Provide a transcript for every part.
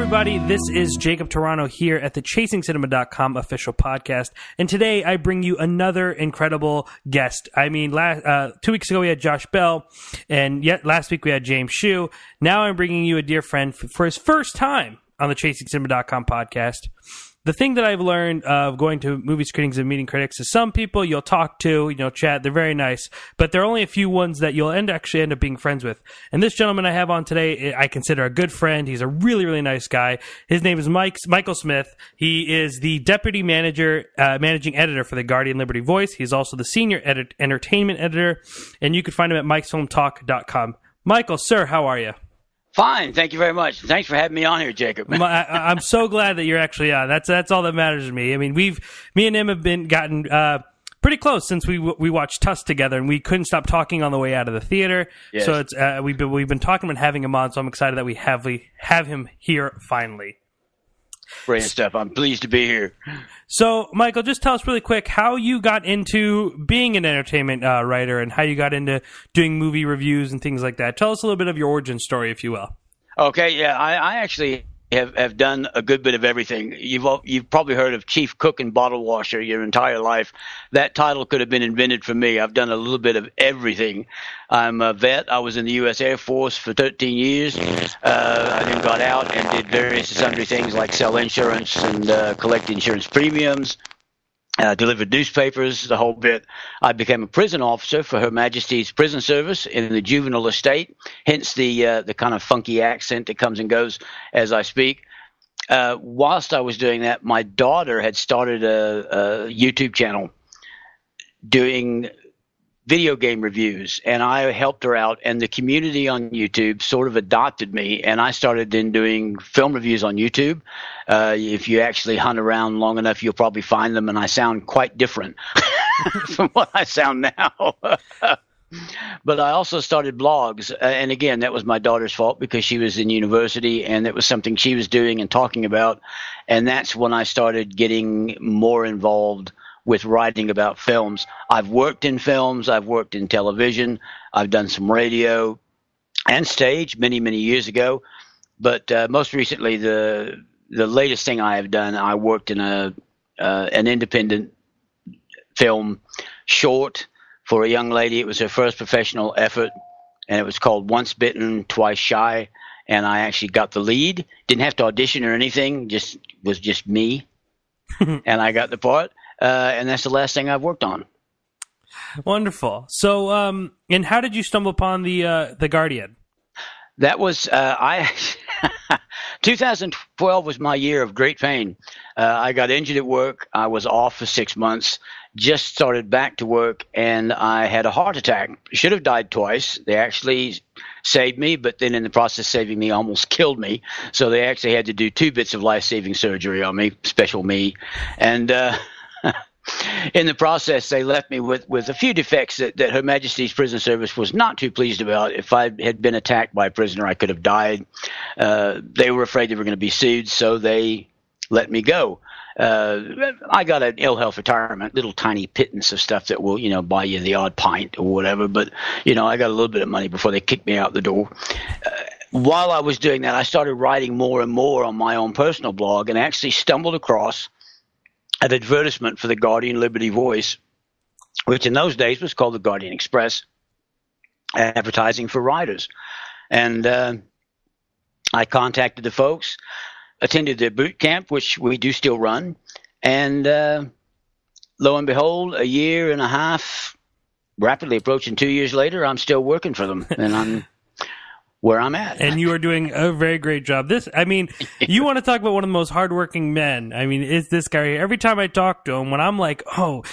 everybody. This is Jacob Toronto here at the ChasingCinema.com official podcast. And today I bring you another incredible guest. I mean, 2 weeks ago we had Josh Bell, and yet last week we had James Shue. Now I'm bringing you a dear friend for his first time on the ChasingCinema.com podcast. The thing that I've learned of going to movie screenings and meeting critics is some people you'll talk to, chat, they're very nice, but there are only a few ones that you'll actually end up being friends with. And this gentleman I have on today, I consider a good friend. He's a really, really nice guy. His name is Michael Smith. He is the deputy managing editor for the Guardian Liberty Voice. He's also the senior entertainment editor, and you can find him at mikesfilmtalk.com. Michael, sir, how are you? Fine, thank you very much. Thanks for having me on here, Jacob. I'm so glad that you're actually on. That's all that matters to me. I mean, me and him have gotten pretty close since we watched Tusk together, and we couldn't stop talking on the way out of the theater. Yes. So it's we've been talking about having him on. So I'm excited that we have him here finally. Brilliant stuff. I'm pleased to be here. So, Michael, just tell us really quick how you got into being an entertainment writer and how you got into doing movie reviews and things like that. Tell us a little bit of your origin story, if you will. Okay, yeah, I actually have done a good bit of everything. You've probably heard of chief cook and bottle washer your entire life. That title could have been invented for me. I've done a little bit of everything. I'm a vet. I was in the U.S. Air Force for 13 years. I then got out and did various sundry things like sell insurance and collect insurance premiums. Delivered newspapers, the whole bit. I became a prison officer for Her Majesty's Prison Service in the juvenile estate, hence the kind of funky accent that comes and goes as I speak. Whilst I was doing that, my daughter had started a YouTube channel doing video game reviews, and I helped her out, and the community on YouTube sort of adopted me, and I started then doing film reviews on YouTube. If you actually hunt around long enough, you'll probably find them, and I sound quite different from what I sound now. But I also started blogs, and again, that was my daughter's fault because she was in university, and it was something she was doing and talking about, and that's when I started getting more involved with writing about films. I've worked in films, I've worked in television, I've done some radio and stage many, many years ago. But most recently, the latest thing I have done, I worked in an independent film short for a young lady. It was her first professional effort, and it was called Once Bitten, Twice Shy. And I actually got the lead. Didn't have to audition or anything, was just me. And I got the part. And that's the last thing I've worked on. Wonderful. So, and how did you stumble upon the Guardian? That was 2012 was my year of great pain. I got injured at work. I was off for 6 months. Just started back to work, and I had a heart attack. Should have died twice. They actually saved me, but then in the process of saving me, almost killed me. So they actually had to do 2 bits of life-saving surgery on me, special me, and. In the process, they left me with a few defects that Her Majesty's Prison Service was not too pleased about. If I had been attacked by a prisoner, I could have died. They were afraid they were going to be sued, so they let me go. I got an ill health retirement, little tiny pittance of stuff that will, buy you the odd pint or whatever. But, I got a little bit of money before they kicked me out the door. While I was doing that, I started writing more and more on my own personal blog and actually stumbled across an advertisement for the Guardian Liberty Voice, which in those days was called the Guardian Express, advertising for writers. And I contacted the folks, attended their boot camp, which we do still run, and lo and behold, a year and a half, rapidly approaching 2 years later, I'm still working for them, and I'm where I'm at. And you are doing a very great job. You want to talk about one of the most hardworking men. Is this guy here. Every time I talk to him, when I'm like, Michael,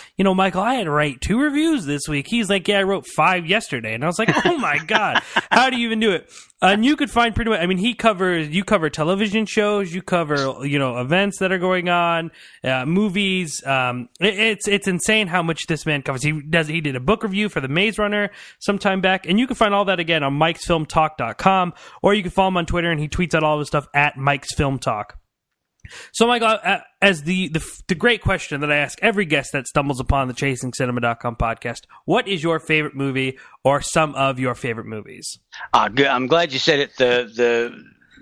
I had to write 2 reviews this week. He's like, yeah, I wrote 5 yesterday. And I was like, oh my God, how do you even do it? And you could find pretty much, you cover television shows, you cover, events that are going on, movies. It's insane how much this man covers. He did a book review for The Maze Runner some time back, and you can find all that again on mikesfilmtalk.com, or you can follow him on Twitter, and he tweets out all of his stuff at mikesfilmtalk. So, Michael, as the great question that I ask every guest that stumbles upon the ChasingCinema.com podcast, what is your favorite movie or some of your favorite movies? I'm glad you said it.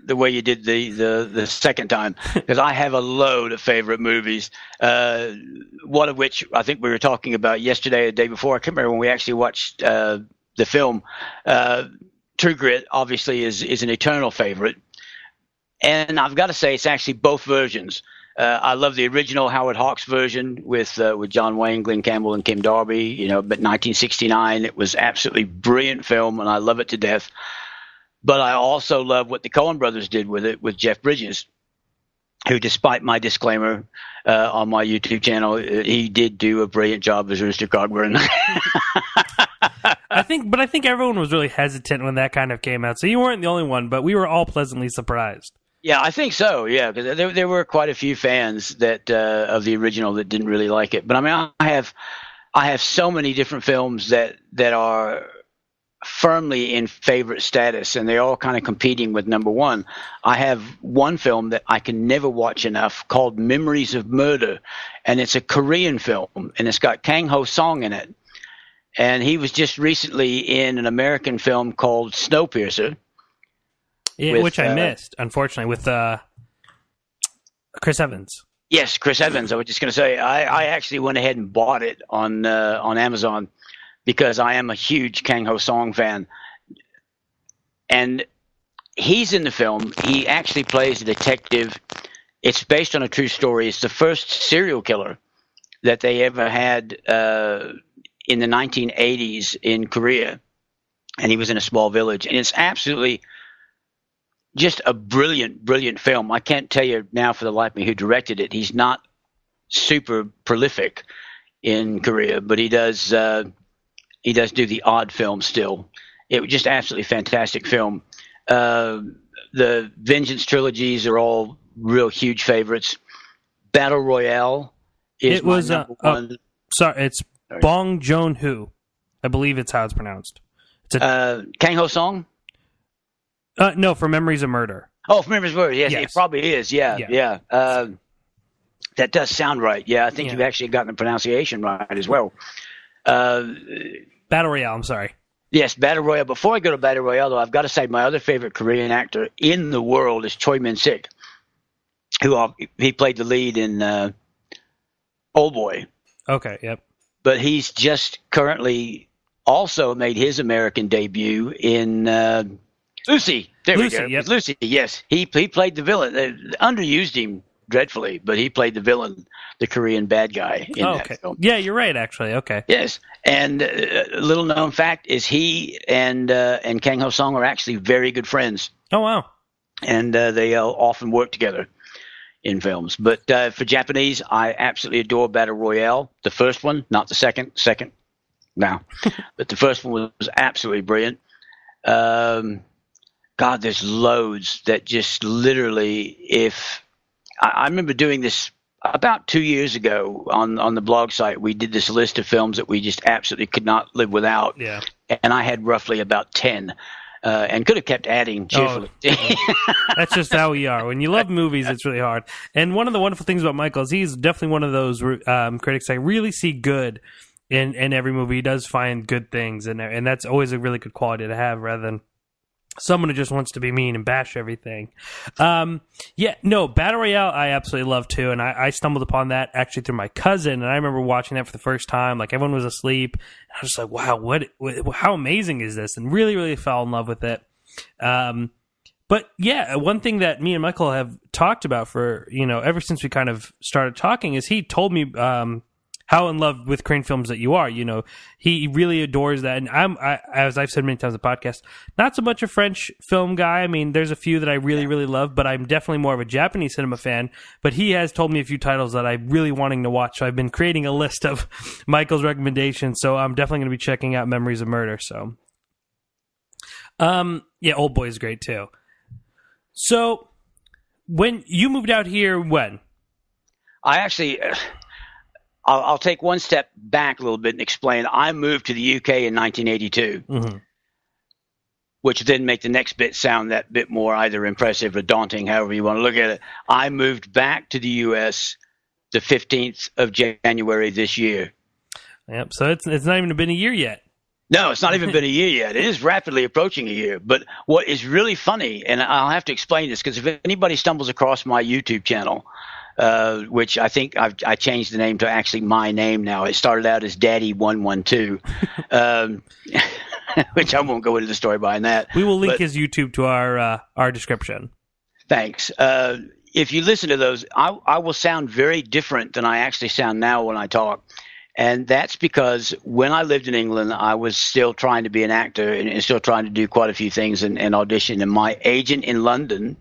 the way you did the second time, because I have a load of favorite movies. One of which I think we were talking about yesterday or the day before. I can't remember when we actually watched the film. True Grit obviously is an eternal favorite, and I've got to say it's actually both versions. I love the original Howard Hawks version with John Wayne, Glenn Campbell, and Kim Darby. But 1969, it was absolutely brilliant film, and I love it to death. But I also love what the Coen brothers did with it, with Jeff Bridges, who, despite my disclaimer on my YouTube channel, he did do a brilliant job as Rooster Cogburn. I think everyone was really hesitant when that kind of came out. So you weren't the only one, but we were all pleasantly surprised. Yeah, I think so. Yeah, because there were quite a few fans that of the original that didn't really like it. But I mean, I have so many different films that are firmly in favorite status, and they're all kind of competing with number one. I have one film that I can never watch enough called Memories of Murder, and it's a Korean film, and it's got Kang Ho Song in it. And he was just recently in an American film called Snowpiercer. Yeah, which I missed, unfortunately, with Chris Evans. Yes, Chris Evans. I was just going to say, I actually went ahead and bought it on Amazon because I am a huge Kang Ho Song fan. And he's in the film. He actually plays a detective. It's based on a true story. It's the first serial killer that they ever had in the 1980s in Korea. And he was in a small village. And it's absolutely just a brilliant, brilliant film. I can't tell you now for the life of me who directed it. He's not super prolific in Korea, but he does do the odd film still. It was just absolutely fantastic film. The Vengeance trilogies are all real huge favorites. Battle Royale is number one. It's Bong Joon-ho. I believe it's how it's pronounced. It's Kang Ho Song? No, for Memories of Murder. Oh, for Memories of Murder. Yes, it probably is. Yeah. That does sound right. Yeah, I think you've actually gotten the pronunciation right as well. Battle Royale, I'm sorry. Yes, Battle Royale. Before I go to Battle Royale, though, I've got to say my other favorite Korean actor in the world is Choi Min-sik, he played the lead in Old Boy. Okay, yep. But he's just currently also made his American debut in Lucy. There we go. Yep. Lucy, yes. He played the villain. They underused him dreadfully, but he played the villain, the Korean bad guy in that film. Yeah, you're right, actually. Okay. Yes. And a little known fact is he and Kang Ho Song are actually very good friends. Oh, wow. And they often work together in films. But for Japanese, I absolutely adore Battle Royale. The first one, not the second. Second, no. But the first one was absolutely brilliant. God, there's loads that just literally, I remember doing this about 2 years ago on the blog site. We did this list of films that we just absolutely could not live without. Yeah. And I had roughly about 10 and could have kept adding cheerfully. That's just how we are. When you love movies, it's really hard. And one of the wonderful things about Michael is he's definitely one of those critics I really see good in every movie. He does find good things, and that's always a really good quality to have rather than someone who just wants to be mean and bash everything. Battle Royale I absolutely love too, and I stumbled upon that actually through my cousin, and I remember watching that for the first time. Like, everyone was asleep, and I was just like, wow, how amazing is this? And really, really fell in love with it. But yeah, one thing that me and Michael have talked about for, ever since we kind of started talking is he told me how in love with Korean films that you are. He really adores that. And as I've said many times on the podcast, not so much a French film guy. I mean, there's a few that I really, really love, but I'm definitely more of a Japanese cinema fan. But he has told me a few titles that I'm really wanting to watch. So I've been creating a list of Michael's recommendations. So I'm definitely going to be checking out Memories of Murder. So, Old Boy is great too. So when you moved out here, when? I actually... I'll take one step back a little bit and explain. I moved to the UK in 1982, which didn't make the next bit sound that bit more either impressive or daunting, however you want to look at it. I moved back to the US the 15th of January this year. Yep. So it's not even been a year yet. No, it's not even been a year yet. It is rapidly approaching a year. But what is really funny, and I'll have to explain this, because if anybody stumbles across my YouTube channel, which I think I changed the name to actually my name now. It started out as Daddy112, which I won't go into the story behind that. We will link his YouTube to our description. Thanks. If you listen to those, I will sound very different than I actually sound now when I talk. And that's because when I lived in England, I was still trying to be an actor and still trying to do quite a few things and audition. And my agent in London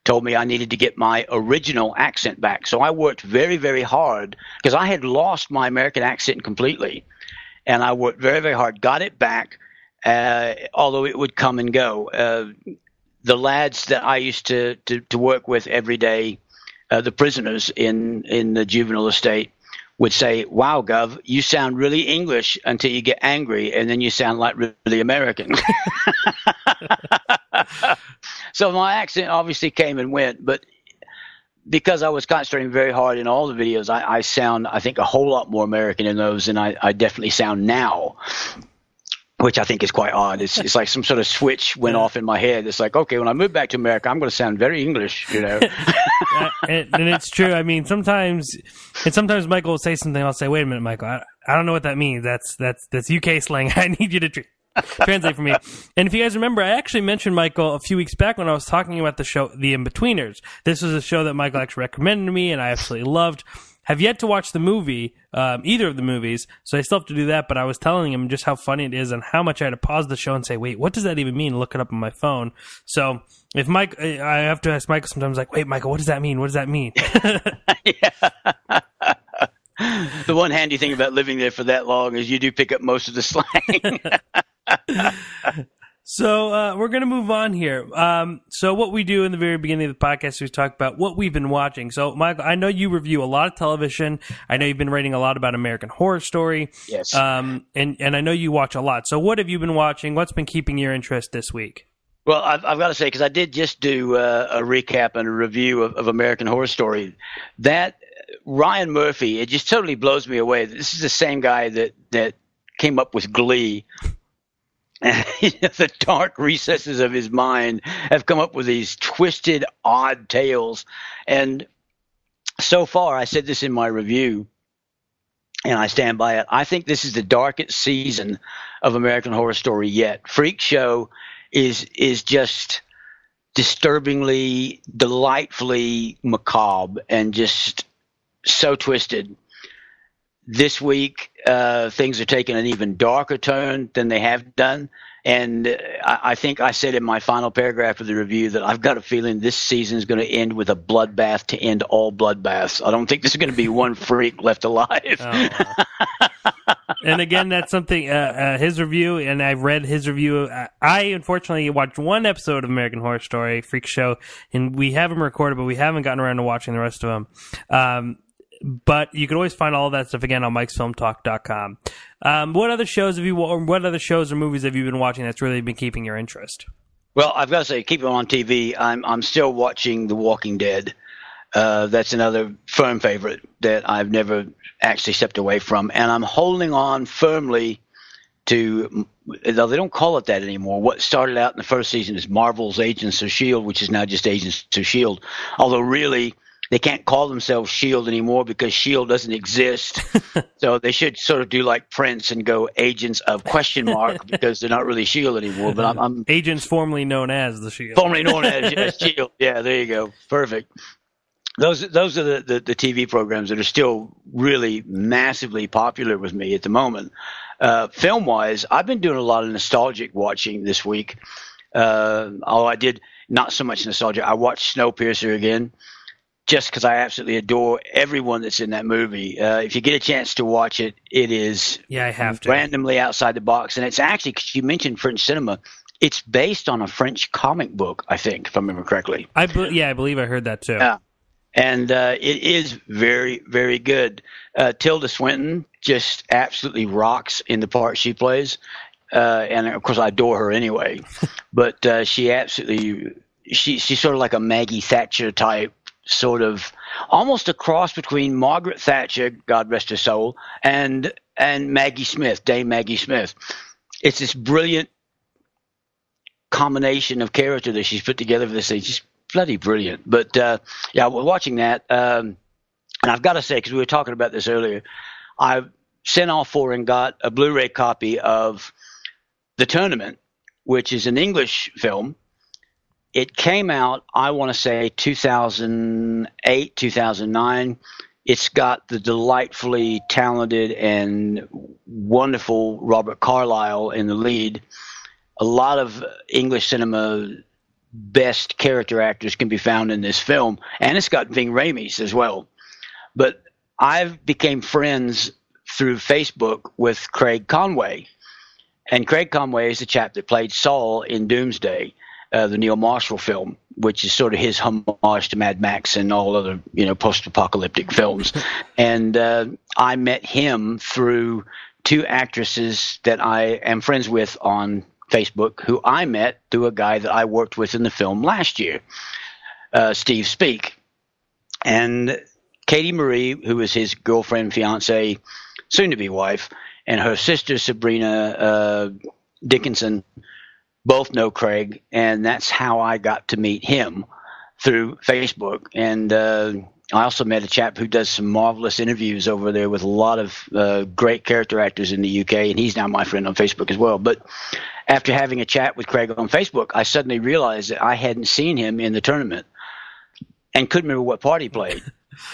told me I needed to get my original accent back. So I worked very, very hard because I had lost my American accent completely. And I worked very, very hard, got it back, although it would come and go. The lads that I used to work with every day, the prisoners in the juvenile estate, would say, "Wow, Gov, you sound really English until you get angry, and then you sound like really American." So my accent obviously came and went, but because I was concentrating very hard in all the videos, I sound, I think, a whole lot more American in those than I definitely sound now, which I think is quite odd. It's like some sort of switch went off in my head. It's like, okay, when I move back to America, I'm going to sound very English, you know. And it's true. I mean, sometimes Michael will say something. I'll say, "Wait a minute, Michael. I don't know what that means. That's UK slang. I need you to translate for me." And if you guys remember, I actually mentioned Michael a few weeks back when I was talking about the show, The In-Betweeners. This was a show that Michael actually recommended to me, and I absolutely loved. Have yet to watch the movie, either of the movies, so I still have to do that, but I was telling him just how funny it is and how much I had to pause the show and say, wait, what does that even mean? Look it up on my phone. So if Mike, I have to ask Michael sometimes, like, wait, Michael, what does that mean? What does that mean? Yeah. The one handy thing about living there for that long is you do pick up most of the slang. So we're going to move on here. So what we do in the very beginning of the podcast is we talk about what we've been watching. So, Michael, I know you review a lot of television. I know you've been writing a lot about American Horror Story. Yes. And I know you watch a lot. So what have you been watching? What's been keeping your interest this week? Well, I've got to say, because I did just do a recap and a review of American Horror Story, that Ryan Murphy, it just totally blows me away. This is the same guy that came up with Glee. The dark recesses of his mind have come up with these twisted, odd tales. And so far, I said this in my review, and I stand by it, I think this is the darkest season of American Horror Story yet. Freak Show is just disturbingly, delightfully macabre and just so twisted. This week, things are taking an even darker turn than they have done. And I think I said in my final paragraph of the review that I've got a feeling this season is going to end with a bloodbath to end all bloodbaths. I don't think there's going to be one freak left alive. Oh. And again, that's something, his review, and I've read his review. I unfortunately watched one episode of American Horror Story, Freak Show, and we have them recorded, but we haven't gotten around to watching the rest of them. But you can always find all of that stuff again on mikesfilmtalk.com. What other shows or movies have you been watching that's really been keeping your interest? Well, I've got to say, keep it on TV. I'm still watching The Walking Dead. That's another firm favorite that I've never actually stepped away from, and I'm holding on firmly to, though they don't call it that anymore, what started out in the first season as Marvel's Agents of S.H.I.E.L.D., which is now just Agents of S.H.I.E.L.D., although really they can't call themselves S.H.I.E.L.D. anymore because S.H.I.E.L.D. doesn't exist. So they should sort of do like Prince and go Agents of ? Because they're not really S.H.I.E.L.D. anymore. But I'm Agents formerly known as the S.H.I.E.L.D. Formerly known as S.H.I.E.L.D. Yeah, there you go. Perfect. Those are the TV programs that are still really massively popular with me at the moment. Film-wise, I've been doing a lot of nostalgic watching this week. Although I did not so much nostalgia. I watched Snowpiercer again, just because I absolutely adore everyone that's in that movie. If you get a chance to watch it, it is I have to. Randomly outside the box. And it's actually, because you mentioned French cinema, it's based on a French comic book, I think, if I remember correctly. I believe I heard that too. Yeah. And it is very, very good. Tilda Swinton just absolutely rocks in the part she plays. And, of course, I adore her anyway. But she's sort of like a Maggie Thatcher type sort of almost a cross between Margaret Thatcher, God rest her soul, and Maggie Smith, Dame Maggie Smith. It's this brilliant combination of character that she's put together for this thing. Just bloody brilliant. But yeah, we're watching that. And I've got to say, because we were talking about this earlier, I sent off for and got a Blu-ray copy of The Tournament, which is an English film. It came out, I want to say, 2008, 2009. It's got the delightfully talented and wonderful Robert Carlyle in the lead. A lot of English cinema best character actors can be found in this film, and it's got Ving Rhames as well. But I became friends through Facebook with Craig Conway, and Craig Conway is the chap that played Saul in Doomsday, the Neil Marshall film, which is sort of his homage to Mad Max and all other, post-apocalyptic films. And I met him through two actresses that I am friends with on Facebook, who I met through a guy that I worked with in the film last year, Steve Speak. And Katie Marie, who is his girlfriend, fiance, soon-to-be wife, and her sister Sabrina Dickinson both know Craig, and that's how I got to meet him, through Facebook. And I also met a chap who does some marvelous interviews over there with a lot of great character actors in the UK, and he's now my friend on Facebook as well. But after having a chat with Craig on Facebook, I suddenly realized that I hadn't seen him in The Tournament and couldn't remember what part he played.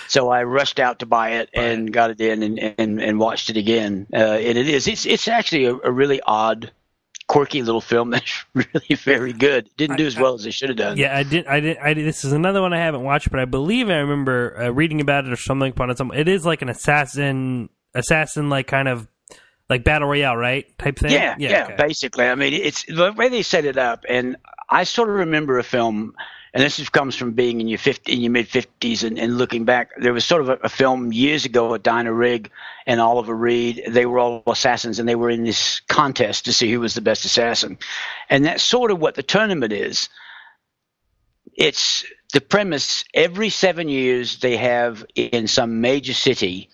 So I rushed out to buy it and got it in and watched it again. And it's actually a really odd, quirky little film that's really very good. Didn't do as well as it should have done. Yeah, I did. This is another one I haven't watched, but I believe I remember reading about it or something upon it. It is like an assassin, like kind of like battle royale, right? Type thing. Yeah, okay. Basically. I mean, it's the way they set it up, and I sort of remember a film. And this comes from being in your mid-50s and looking back. There was sort of a film years ago with Dinah Rigg and Oliver Reed. They were all assassins, and they were in this contest to see who was the best assassin. And that's sort of what The Tournament is. It's the premise. Every 7 years they have, in some major city,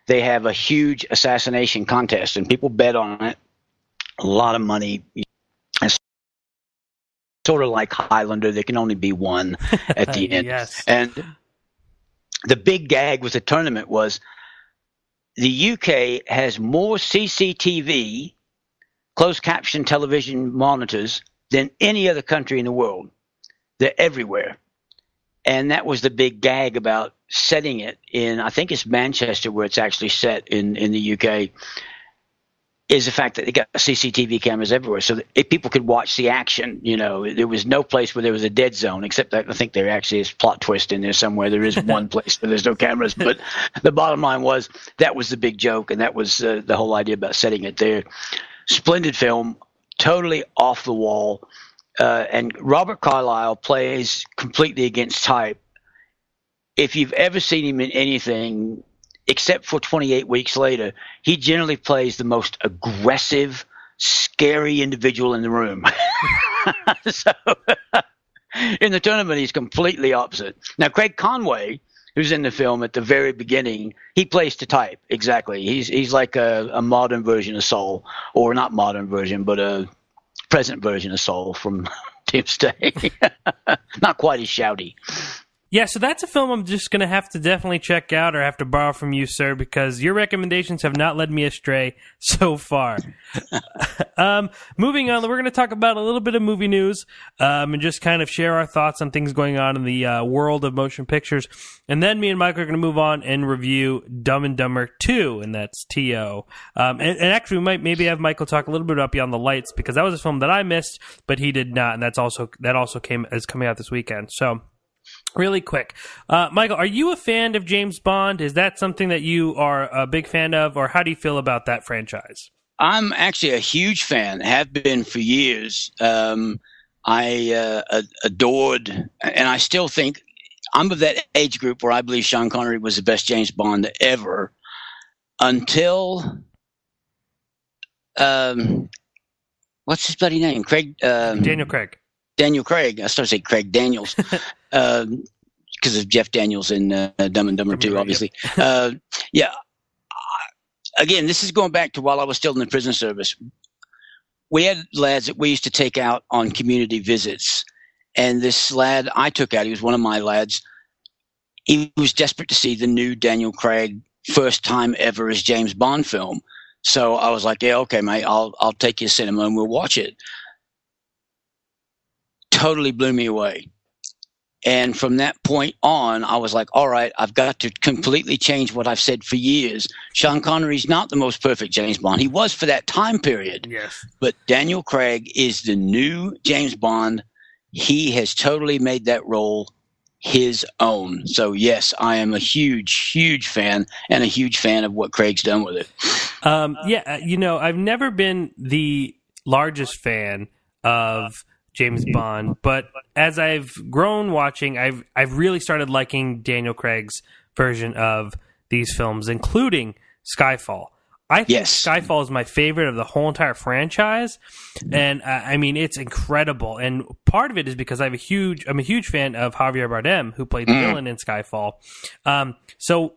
they have a huge assassination contest, and people bet on it. A lot of money. Sort of like Highlander, there can only be one at the end. Yes. And the big gag with The Tournament was the UK has more CCTV, closed caption television monitors, than any other country in the world. They're everywhere. And that was the big gag about setting it in, I think it's Manchester where it's actually set in the UK, is the fact that they got CCTV cameras everywhere, so that people could watch the action. There was no place where there was a dead zone, except that I think there actually is a plot twist in there somewhere. There is one place where there's no cameras, but the bottom line was that was the big joke, and that was the whole idea about setting it there. Splendid film, totally off the wall, and Robert Carlyle plays completely against type. If you've ever seen him in anything, except for 28 Weeks Later, he generally plays the most aggressive, scary individual in the room. So in The Tournament, he's completely opposite. Now, Craig Conway, who's in the film at the very beginning, he plays to type, exactly. He's like a modern version of Saul, or not modern version, but a present version of Saul from Doomsday. Not quite as shouty. Yeah, so that's a film I'm just going to have to definitely check out or have to borrow from you, sir, because your recommendations have not led me astray so far. Moving on, we're going to talk about a little bit of movie news and just kind of share our thoughts on things going on in the world of motion pictures. And then me and Michael are going to move on and review Dumb and Dumber 2, and that's T.O. And actually, we might maybe have Michael talk a little bit about Beyond the Lights, because that was a film that I missed, but he did not, and that also is coming out this weekend. So, really quick, Michael, are you a fan of James Bond? Is that something that you are a big fan of, or how do you feel about that franchise? I'm actually a huge fan, have been for years. I adored, and I still think I'm of that age group where I believe Sean Connery was the best James Bond ever, until what's his bloody name? Daniel Craig. I started to say Craig Daniels. because of Jeff Daniels in Dumb and Dumber 2, obviously. Yeah. Again, this is going back to while I was still in the prison service. We had lads that we used to take out on community visits. And this lad I took out, he was one of my lads. He was desperate to see the new Daniel Craig first time ever as James Bond film. So I was like, yeah, okay, mate, I'll take you to cinema and we'll watch it. Totally blew me away. And from that point on, I was like, all right, I've got to completely change what I've said for years. Sean Connery's not the most perfect James Bond. He was for that time period. Yes. But Daniel Craig is the new James Bond. He has totally made that role his own. So, yes, I am a huge, huge fan and a huge fan of what Craig's done with it. I've never been the largest fan of James Bond, but as I've grown watching, I've really started liking Daniel Craig's version of these films, including Skyfall. I think Skyfall is my favorite of the whole entire franchise, and I mean it's incredible. And part of it is because I'm a huge fan of Javier Bardem, who played the villain in Skyfall. So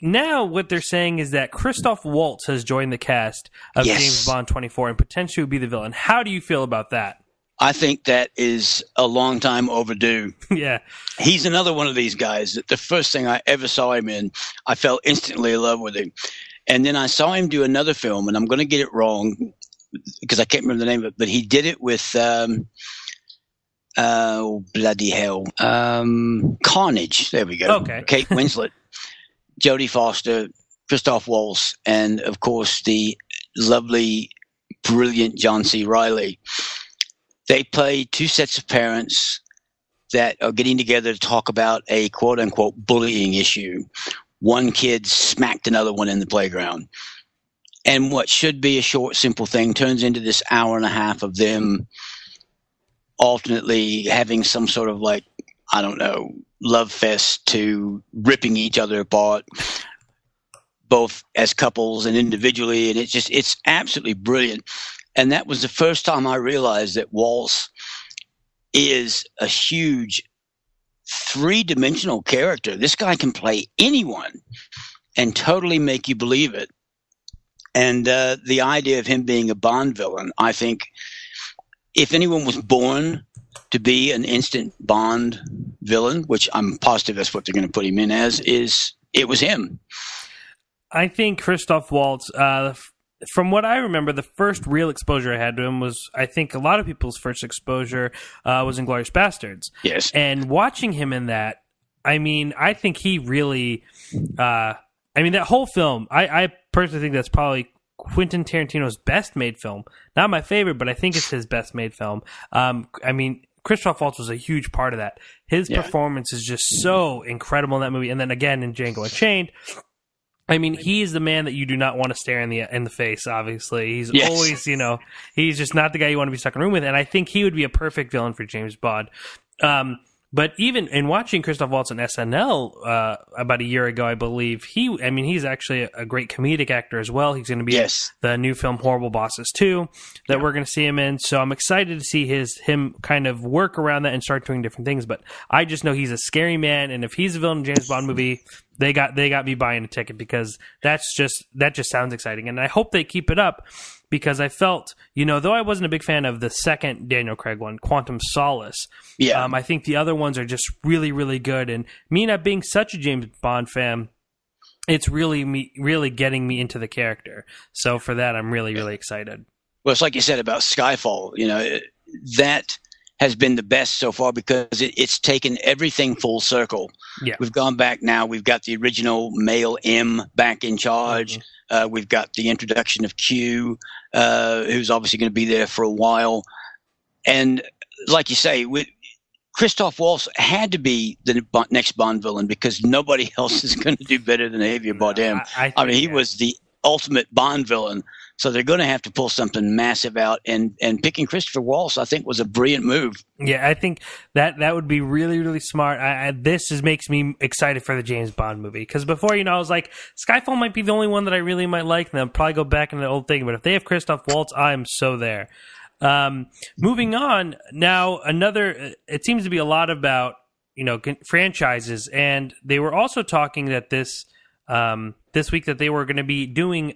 now what they're saying is that Christoph Waltz has joined the cast of James Bond 24 and potentially would be the villain. How do you feel about that? I think that is a long time overdue. Yeah. He's another one of these guys that the first thing I ever saw him in, I fell instantly in love with him. And then I saw him do another film, and I'm going to get it wrong because I can't remember the name of it, but he did it with, bloody hell, Carnage. There we go. Okay. Kate Winslet, Jodie Foster, Christoph Waltz, and, of course, the lovely, brilliant John C. Reilly. They play two sets of parents that are getting together to talk about a quote-unquote bullying issue. One kid smacked another one in the playground. And what should be a short, simple thing turns into this hour and a half of them alternately having some sort of like, I don't know, love fest to ripping each other apart, both as couples and individually. And it's absolutely brilliant. And that was the first time I realized that Waltz is a huge three-dimensional character. This guy can play anyone and totally make you believe it. And the idea of him being a Bond villain, I think if anyone was born to be an instant Bond villain, which I'm positive that's what they're going to put him in as, it was him. I think Christoph Waltz, from what I remember, the first real exposure I had to him was, I think a lot of people's first exposure was Inglourious Bastards. Yes. And watching him in that, I mean, I think he really, that whole film, I personally think that's probably Quentin Tarantino's best made film. Not my favorite, but I think it's his best made film. Christoph Waltz was a huge part of that. His performance is just so incredible in that movie. And then again in Django Unchained, I mean, he is the man that you do not want to stare in the face, obviously. He's always, he's just not the guy you want to be stuck in a room with. And I think he would be a perfect villain for James Bond. But even in watching Christoph Waltz on SNL about a year ago, I believe, he's actually a great comedic actor as well. He's going to be in the new film Horrible Bosses 2 that we're going to see him in. So I'm excited to see him kind of work around that and start doing different things. But I just know he's a scary man, and if he's a villain in a James Bond movie, they got me buying a ticket because that just sounds exciting. And I hope they keep it up. Because I felt, though I wasn't a big fan of the second Daniel Craig one, Quantum Solace, I think the other ones are just really, really good. And me not being such a James Bond fan, it's really getting me into the character. So for that, I'm really, really excited. Well, it's like you said about Skyfall. That has been the best so far because it's taken everything full circle. Yeah. We've gone back now. We've got the original male M back in charge. Mm-hmm. We've got the introduction of Q, who's obviously going to be there for a while. And like you say, Christoph Waltz had to be the next Bond villain because nobody else is going to do better than Javier Bardem. I mean, he was the ultimate Bond villain. So they're going to have to pull something massive out, and picking Christopher Waltz, I think, was a brilliant move. Yeah, I think that would be really, really smart. This makes me excited for the James Bond movie because before, I was like, Skyfall might be the only one that I really might like, and I'll probably go back into the old thing. But if they have Christoph Waltz, I'm so there. Moving on now, it seems to be a lot about franchises, and they were also talking that this week that they were going to be doing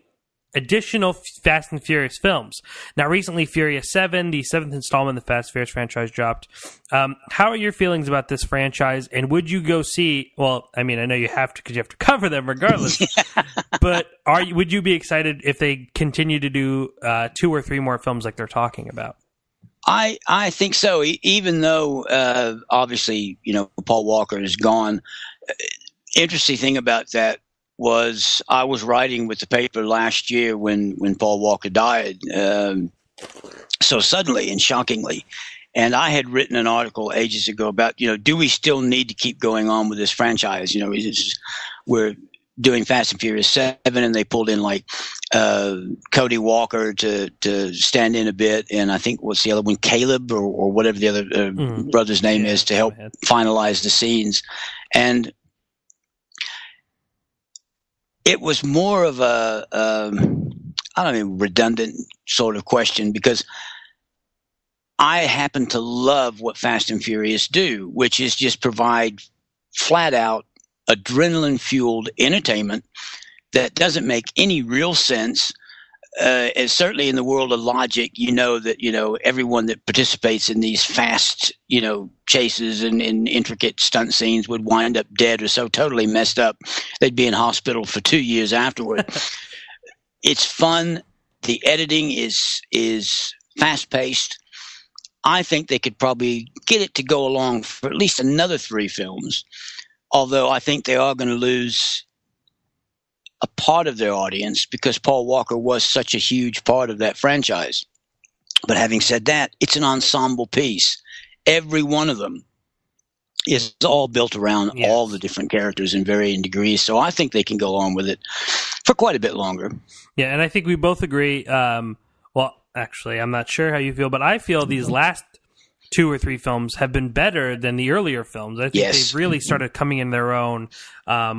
additional Fast and Furious films. Now, recently, Furious 7, the 7th installment of the Fast and Furious franchise, dropped. How are your feelings about this franchise, and would you go see... Well, I mean, I know you have to because you have to cover them regardless, but would you be excited if they continue to do 2 or 3 more films like they're talking about? I think so, even though, obviously, Paul Walker is gone. Interesting thing about that was I was writing with the paper last year when Paul Walker died, so suddenly and shockingly. And I had written an article ages ago about, do we still need to keep going on with this franchise? We're doing Fast and Furious 7, and they pulled in like Cody Walker to stand in a bit, and I think what's the other one, Caleb or whatever the other brother's name is, to help finalize the scenes. And it was more of a redundant sort of question, because I happen to love what Fast and Furious do, which is just provide flat out adrenaline-fueled entertainment that doesn't make any real sense. And certainly in the world of logic, that everyone that participates in these fast, chases and intricate stunt scenes would wind up dead or so totally messed up they'd be in hospital for 2 years afterward. It's fun. The editing is fast-paced. I think they could probably get it to go along for at least another 3 films. Although I think they are going to lose a part of their audience because Paul Walker was such a huge part of that franchise. But having said that, it's an ensemble piece. Every one of them is all built around all the different characters in varying degrees. So I think they can go on with it for quite a bit longer. Yeah, and I think we both agree. Well, actually, I'm not sure how you feel, but I feel these last 2 or 3 films have been better than the earlier films. I think they've really started coming in their own. A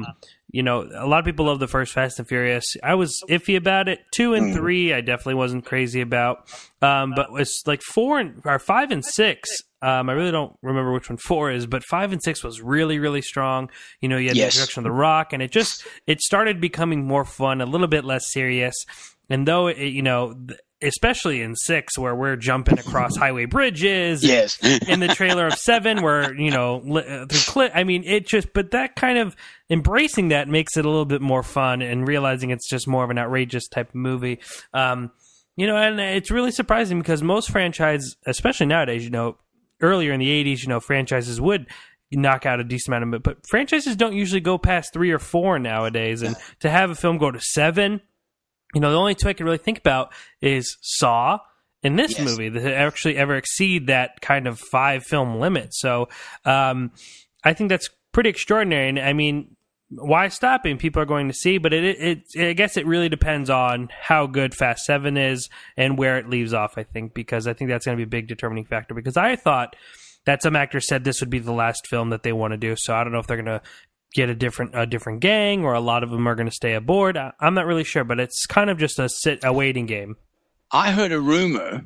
lot of people love the first Fast and Furious. I was iffy about it. 2 and 3, I definitely wasn't crazy about. But it's like 5 and 6. I really don't remember which one 4 is, but 5 and 6 was really, really strong. You had the introduction of The Rock, and it started becoming more fun, a little bit less serious. And though especially in 6, where we're jumping across highway bridges. Yes. In the trailer of 7, where, but that kind of embracing that makes it a little bit more fun, and realizing it's just more of an outrageous type of movie. And it's really surprising because most franchises, especially nowadays, earlier in the 80s, franchises would knock out a decent amount of it, but franchises don't usually go past 3 or 4 nowadays. And to have a film go to 7, the only 2 I can really think about is Saw and this movie that actually ever exceed that kind of 5 film limit. So I think that's pretty extraordinary. And I mean, why stop? And people are going to see, but I guess it really depends on how good Fast 7 is and where it leaves off, I think, because I think that's going to be a big determining factor, because I thought that some actors said this would be the last film that they want to do. So I don't know if they're going to get a different gang, or a lot of them are going to stay aboard. I'm not really sure, but it's kind of just a waiting game. I heard a rumor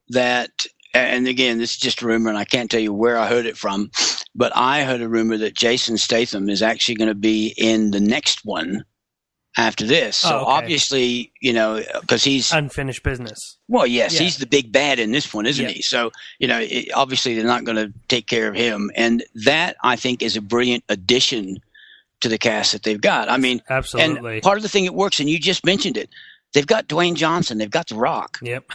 that, and again, this is just a rumor, and I can't tell you where I heard it from, but I heard a rumor that Jason Statham is actually going to be in the next one after this. So obviously, because he's unfinished business. Well, yes, he's the big bad in this one, isn't he? So, obviously they're not going to take care of him. And that, I think, is a brilliant addition to the cast that they've got. I mean, absolutely. And part of the thing that works, and you just mentioned it, they've got Dwayne Johnson, they've got The Rock. Yep.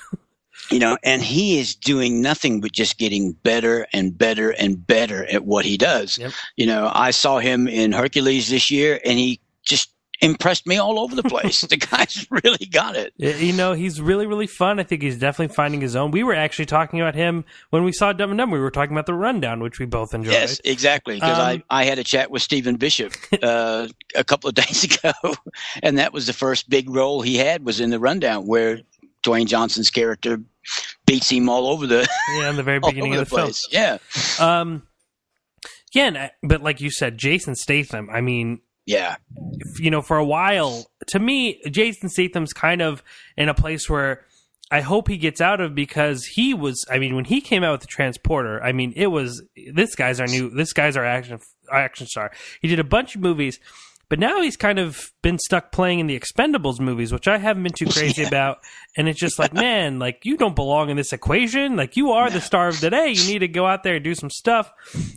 And he is doing nothing but just getting better and better and better at what he does. Yep. I saw him in Hercules this year, and he just impressed me all over the place. The guy's really got it. He's really, really fun. I think he's definitely finding his own. We were actually talking about him when we saw Dumb and Dumber. We were talking about The Rundown, which we both enjoyed. Yes, exactly. Because I had a chat with Stephen Bishop a couple of days ago, and that was the first big role he had, was in The Rundown, where Dwayne Johnson's character beats him all over the in the very beginning of the film. Yeah. But like you said, Jason Statham, I mean, yeah. For a while, to me, Jason Statham's kind of in a place where I hope he gets out of, because he was, I mean, when he came out with the Transporter, I mean, it was, this guy's our action star. He did a bunch of movies, but now he's kind of been stuck playing in the Expendables movies, which I haven't been too crazy about. And it's just like, man, like, you don't belong in this equation. Like, you are the star of the day. You need to go out there and do some stuff.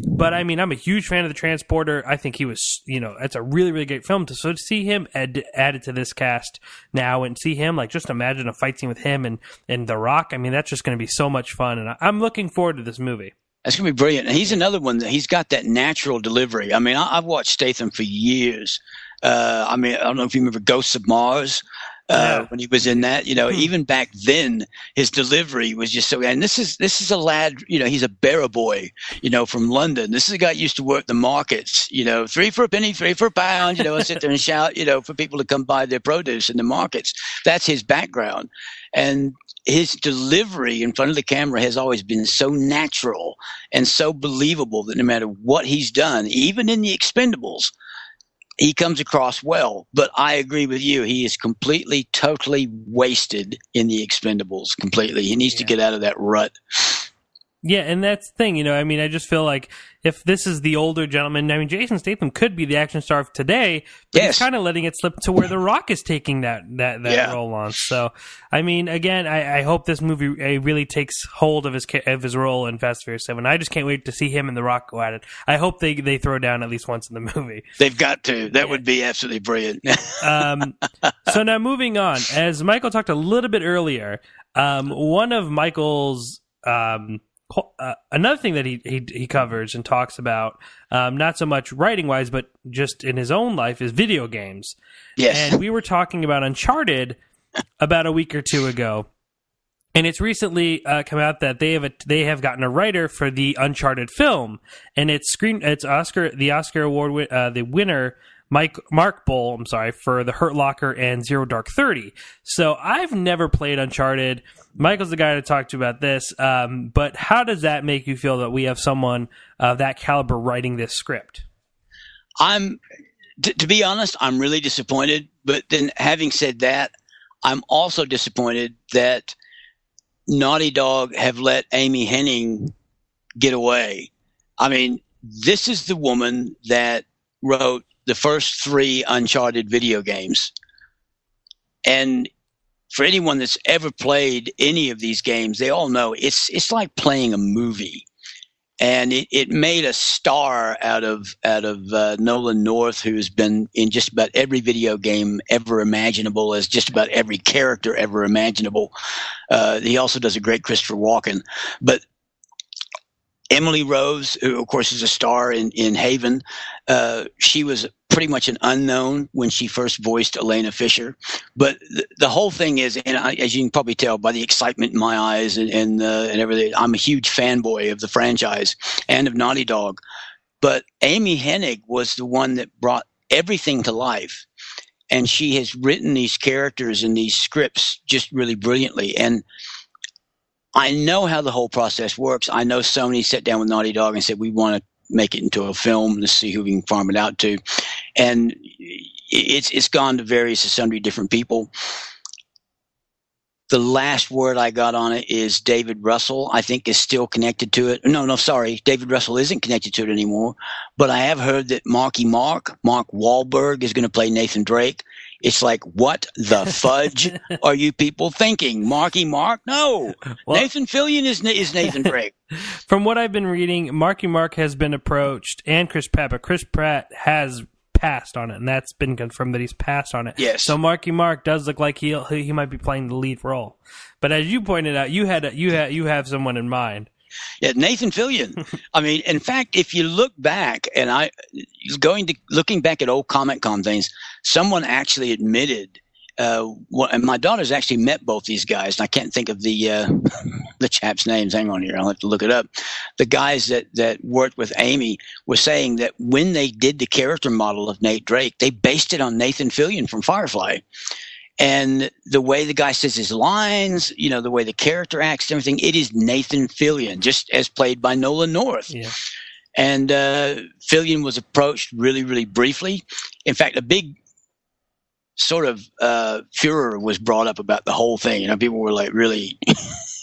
But I mean, I'm a huge fan of the Transporter. I think he was, it's a really, really great film. So to see him added to this cast now, and see him, like, just imagine a fight scene with him and The Rock. I mean, that's just going to be so much fun. And I'm looking forward to this movie. That's going to be brilliant. And he's another one that he's got that natural delivery. I mean, I've watched Statham for years. I mean, I don't know if you remember Ghosts of Mars, when he was in that, even back then, his delivery was just so, and this is a lad, he's a bearer boy, from London. This is a guy who used to work the markets, 3 for a penny, 3 for a pound, and sit there and shout, for people to come buy their produce in the markets. That's his background. And his delivery in front of the camera has always been so natural and so believable that no matter what he's done, even in the Expendables, he comes across well. But I agree with you. He is completely, totally wasted in the Expendables completely. He needs to get out of that rut. Yeah, and that's the thing, I mean, I just feel like if this is the older gentleman, I mean, Jason Statham could be the action star of today, but he's kind of letting it slip to where The Rock is taking that role on. So, I mean, again, I hope this movie really takes hold of his role in Fast and Furious 7. I just can't wait to see him and The Rock go at it. I hope they throw down at least once in the movie. They've got to. That would be absolutely brilliant. So now moving on, as Michael talked a little bit earlier, one of Michael's another thing that he covers and talks about, not so much writing wise, but just in his own life, is video games. Yes. And we were talking about Uncharted about a week or two ago, and it's recently come out that they have gotten a writer for the Uncharted film, and it's the Oscar award the winner. Mark Bowl, for The Hurt Locker and Zero Dark 30. So I've never played Uncharted. Michael's the guy to talk to about this. But how does that make you feel that we have someone of that caliber writing this script? To be honest, I'm really disappointed. But then having said that, I'm also disappointed that Naughty Dog have let Amy Hennig get away. I mean, this is the woman that wrote the first 3 Uncharted video games. And for anyone that's ever played any of these games, they all know it's like playing a movie. And it made a star out of Nolan North, who's been in just about every video game ever imaginable, as just about every character ever imaginable. He also does a great Christopher Walken. But Emily Rose, who of course is a star in Haven, she was pretty much an unknown when she first voiced Elena Fisher. But the whole thing is, and as you can probably tell by the excitement in my eyes and everything, I'm a huge fanboy of the franchise and of Naughty Dog. But Amy Hennig was the one that brought everything to life. And she has written these characters and these scripts just really brilliantly. And I know how the whole process works. I know Sony sat down with Naughty Dog and said, we want to make it into a film to see who we can farm it out to. And it's gone to various and sundry different people. The last word I got on it is David Russell, I think, is still connected to it. No, sorry. David Russell isn't connected to it anymore. But I have heard that Mark Wahlberg, is going to play Nathan Drake. It's like, what the fudge are you people thinking? Mark? No. Well, Nathan Fillion is Nathan Drake. From what I've been reading, Marky Mark has been approached, and Chris Pratt, but Chris Pratt has passed on it, and that's been confirmed that he's passed on it. Yes. So Marky Mark does look like he might be playing the lead role. But as you pointed out, you have someone in mind. Yeah, Nathan Fillion. I mean, in fact, if you look back, and looking back at old Comic-Con things, someone actually admitted, and my daughter's actually met both these guys, and I can't think of the chaps' names. Hang on here, I'll have to look it up. The guys that worked with Amy were saying that when they did the character model of Nate Drake, they based it on Nathan Fillion from Firefly. And the way the guy says his lines, the way the character acts, everything, it is Nathan Fillion, just as played by Nolan North. Yeah. And Fillion was approached really, really briefly. In fact, a big sort of furor was brought up about the whole thing. People were like really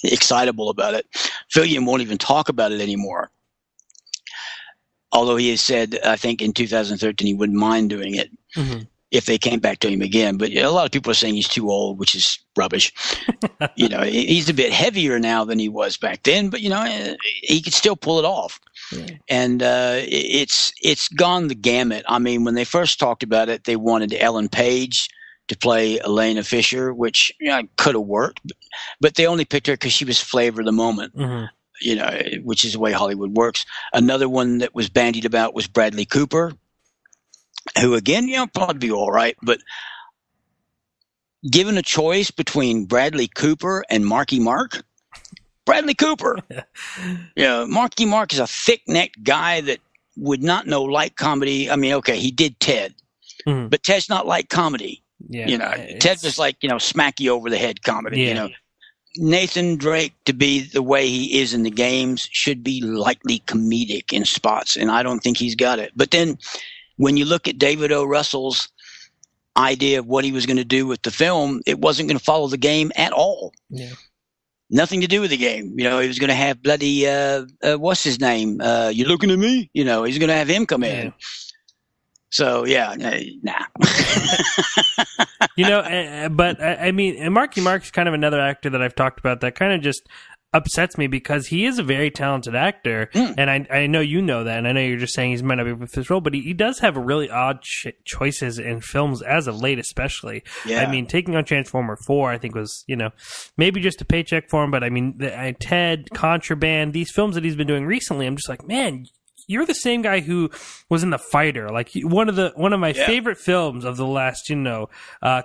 excitable about it. Fillion won't even talk about it anymore. Although he has said, I think in 2013, he wouldn't mind doing it if they came back to him again. But a lot of people are saying he's too old, which is rubbish. He's a bit heavier now than he was back then, but he could still pull it off. Yeah. And it's gone the gamut. I mean, when they first talked about it, they wanted Ellen Page to play Elena Fisher, which could have worked, but they only picked her because she was flavor of the moment. Which is the way Hollywood works. Another one that was bandied about was Bradley Cooper, who again, probably be all right, but given a choice between Bradley Cooper and Marky Mark, Bradley Cooper. Marky Mark is a thick-necked guy that would not know light comedy. I mean, okay, he did Ted, but Ted's not light comedy. Ted was like, smack you over the head comedy, Nathan Drake, to be the way he is in the games, should be lightly comedic in spots, and I don't think he's got it. But then when you look at David O. Russell's idea of what he was going to do with the film, it wasn't going to follow the game at all. Yeah. Nothing to do with the game. He was going to have bloody, what's his name? You looking at me? He's going to have him come in. So, nah. But I mean, Marky Mark's kind of another actor that I've talked about that kind of just upsets me because he is a very talented actor, and I know you know that, and I know you're just saying he's might not be with this role, but he does have really odd choices in films as of late, especially. Yeah. I mean, taking on Transformer 4, I think was, maybe just a paycheck for him, but I mean, Ted, Contraband, these films that he's been doing recently, I'm just like, man, you're the same guy who was in The Fighter, like one of my favorite films of the last,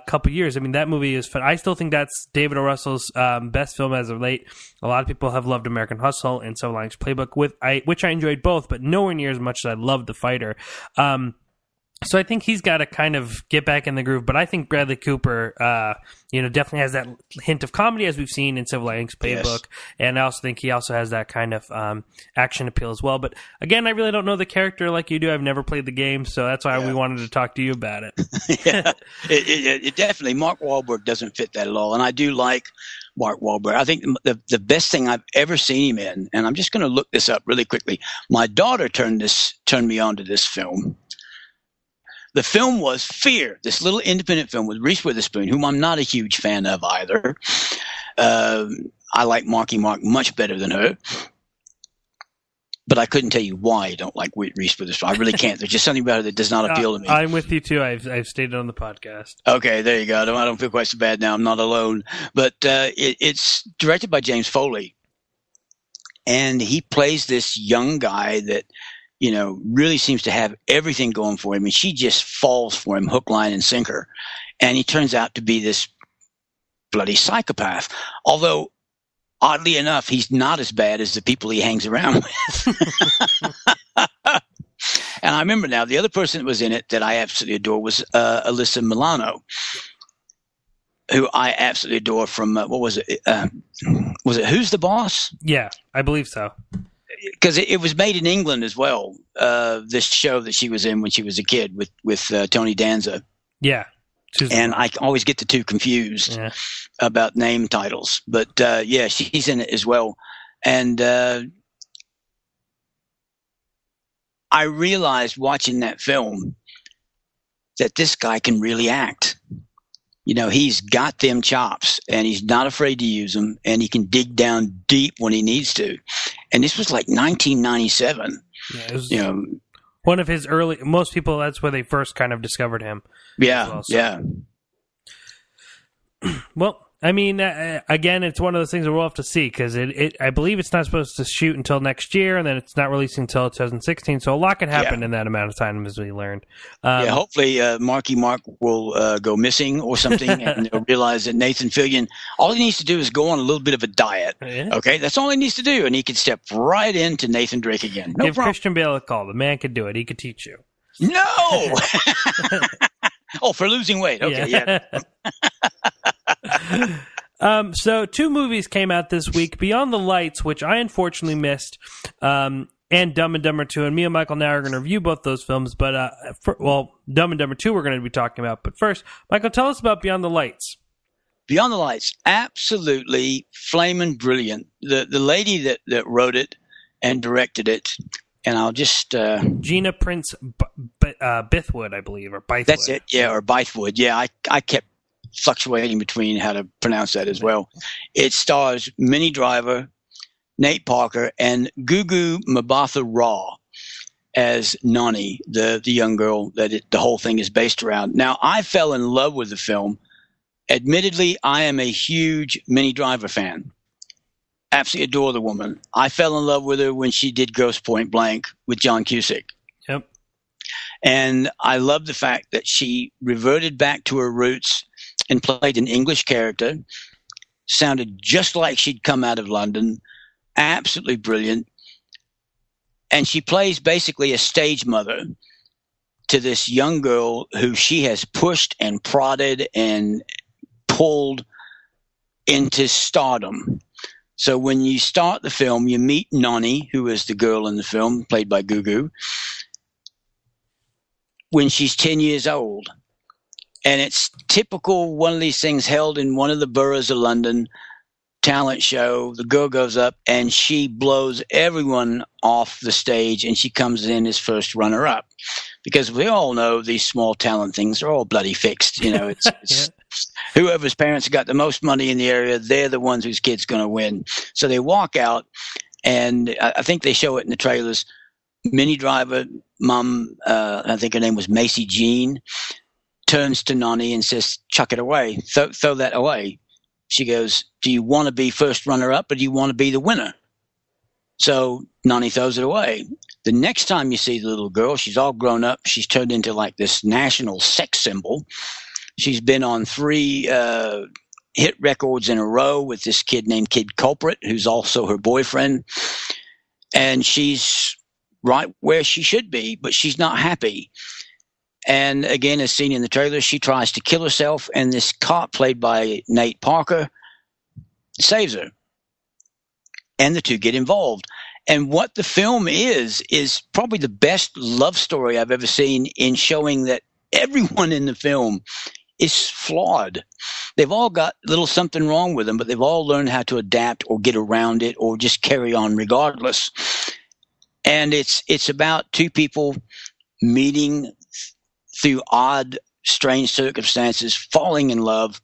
couple years. I mean, that movie is fun. I still think that's David O. Russell's best film as of late. A lot of people have loved American Hustle and Silver Linings Playbook, which I enjoyed both, but nowhere near as much as I loved The Fighter. So I think he's got to kind of get back in the groove. But I think Bradley Cooper, definitely has that hint of comedy as we've seen in Silver Linings Playbook. Yes. And I also think he also has that kind of action appeal as well. But again, I really don't know the character like you do. I've never played the game, so that's why we wanted to talk to you about it. It definitely, Mark Wahlberg doesn't fit that at all. And I do like Mark Wahlberg. I think the best thing I've ever seen him in, and I'm just going to look this up really quickly. My daughter turned me on to this film. The film was Fear, this little independent film with Reese Witherspoon, whom I'm not a huge fan of either. I like Marky Mark much better than her. But I couldn't tell you why I don't like Reese Witherspoon. I really can't. There's just something about her that does not appeal to me. I'm with you, too. I've stated on the podcast. Okay, there you go. I don't feel quite so bad now. I'm not alone. But it's directed by James Foley. And he plays this young guy that really seems to have everything going for him. And she just falls for him, hook, line, and sinker. And he turns out to be this bloody psychopath. Although, oddly enough, he's not as bad as the people he hangs around with. And I remember now, the other person that was in it that I absolutely adore was Alyssa Milano, who I absolutely adore from, what was it? Was it Who's the Boss? Yeah, I believe so. Because it was made in England as well. This show that she was in when she was a kid with Tony Danza. Yeah, and I always get the two confused about name titles. But she's in it as well. And I realized watching that film that this guy can really act. He's got them chops, and he's not afraid to use them, and he can dig down deep when he needs to. And this was like 1997. Yeah, it was one of his early. Most people, that's where they first kind of discovered him. Yeah, well, so. Well, I mean, again, it's one of those things that we'll have to see because I believe it's not supposed to shoot until next year, and then it's not releasing until 2016. So a lot can happen in that amount of time, as we learned. Hopefully, Marky Mark will go missing or something, and they'll realize that Nathan Fillion, all he needs to do is go on a little bit of a diet. Yeah. Okay, that's all he needs to do, and he can step right into Nathan Drake again. No Give problem. Christian Bale a call. The man could do it. He could teach you. No. Oh, for losing weight. Okay, yeah. So 2 movies came out this week. Beyond the Lights, which I unfortunately missed, and Dumb and Dumber 2. And me and Michael now are going to review both those films. But, Dumb and Dumber 2 we're going to be talking about. But first, Michael, tell us about Beyond the Lights. Beyond the Lights, absolutely flaming brilliant. The lady that wrote it and directed it, and I'll just... Gina Prince Bythewood, I believe, or Bythewood. That's it, yeah, or Bythewood. Yeah, I kept fluctuating between how to pronounce that as well. It stars Minnie Driver, Nate Parker, and Gugu Mbatha-Raw as Nani, the young girl that the whole thing is based around. Now, I fell in love with the film. Admittedly, I am a huge Minnie Driver fan. Absolutely adore the woman. I fell in love with her when she did Grosse Point Blank with John Cusack. Yep. And I love the fact that she reverted back to her roots and played an English character. Sounded just like she'd come out of London. Absolutely brilliant. And she plays basically a stage mother to this young girl who she has pushed and prodded and pulled into stardom. So when you start the film, you meet Nani, who is the girl in the film, played by Gugu, when she's 10 years old. And it's typical one of these things held in one of the boroughs of London, talent show. The girl goes up and she blows everyone off the stage, and she comes in as first runner-up. Because we all know these small talent things are all bloody fixed. You know, it's whoever's parents got the most money in the area, they're the ones whose kid's going to win. So they walk out, and I think they show it in the trailers. Minnie Driver, mom, I think her name was Macy Jean, turns to Nani and says, "Chuck it away, throw that away." She goes, "Do you want to be first runner-up, or do you want to be the winner?" So Nani throws it away. The next time you see the little girl, she's all grown up. She's turned into like this national sex symbol. She's been on 3 hit records in a row with this kid named Kid Culprit, who's also her boyfriend. And she's right where she should be, but she's not happy. And again, as seen in the trailer, she tries to kill herself, and this cop played by Nate Parker saves her. And the two get involved. And what the film is probably the best love story I've ever seen in showing that everyone in the film is flawed. They've all got a little something wrong with them, but they've all learned how to adapt or get around it or just carry on regardless. And it's about two people meeting through odd, strange circumstances, falling in love,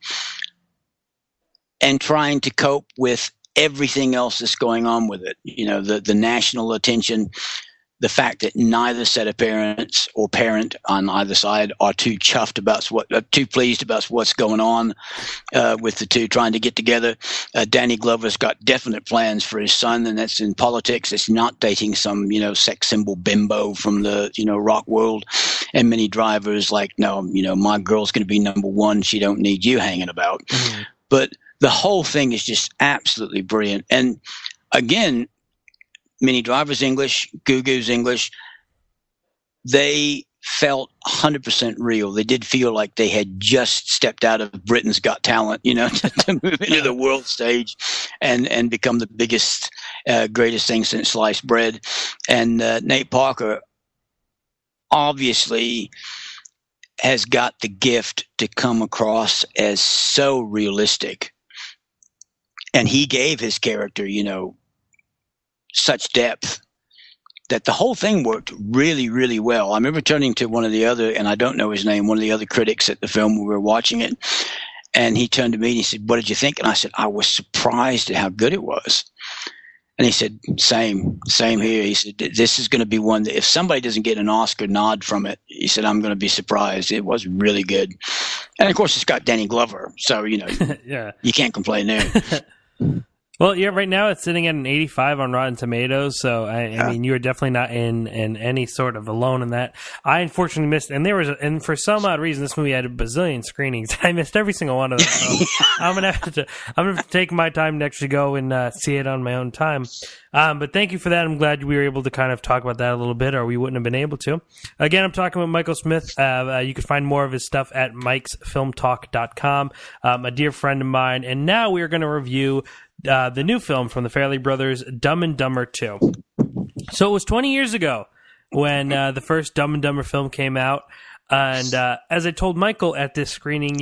and trying to cope with everything else that's going on with it. You know, the national attention, the fact that neither set of parents or parent on either side are too chuffed about too pleased about what's going on with the two trying to get together. Danny Glover's got definite plans for his son, and that's in politics. It's not dating some, sex symbol bimbo from the, rock world. And Minnie Driver's like, no, my girl's going to be number one. She don't need you hanging about. Mm-hmm. But the whole thing is just absolutely brilliant. And again, Minnie Driver's English, Gugu's English. They felt 100% real. They did feel like they had just stepped out of Britain's Got Talent, to move into the world stage and become the biggest, greatest thing since sliced bread. And Nate Parker obviously has got the gift to come across as so realistic. And he gave his character, such depth that the whole thing worked really, really well. I remember turning to one of the other, and I don't know his name, one of the other critics at the film when we were watching it. And he turned to me and he said, "What did you think?" And I said, "I was surprised at how good it was." And he said, same here. He said, "This is going to be one that if somebody doesn't get an Oscar nod from it," he said, "I'm going to be surprised." It was really good. And of course, it's got Danny Glover. So, yeah. You can't complain there. Well, yeah, right now it's sitting at an 85 on Rotten Tomatoes, so I mean, you are definitely not in any sort of alone in that. I unfortunately missed, and for some odd reason, this movie had a bazillion screenings. I missed every single one of them. So I'm gonna have to take my time to actually go and see it on my own time. But thank you for that. I'm glad we were able to kind of talk about that a little bit, or we wouldn't have been able to. Again, I'm talking with Michael Smith. You can find more of his stuff at mikesfilmtalk.com. A dear friend of mine, and now we are going to review the new film from the Farrelly brothers, Dumb and Dumber 2. So it was 20 years ago when the first Dumb and Dumber film came out. And as I told Michael at this screening,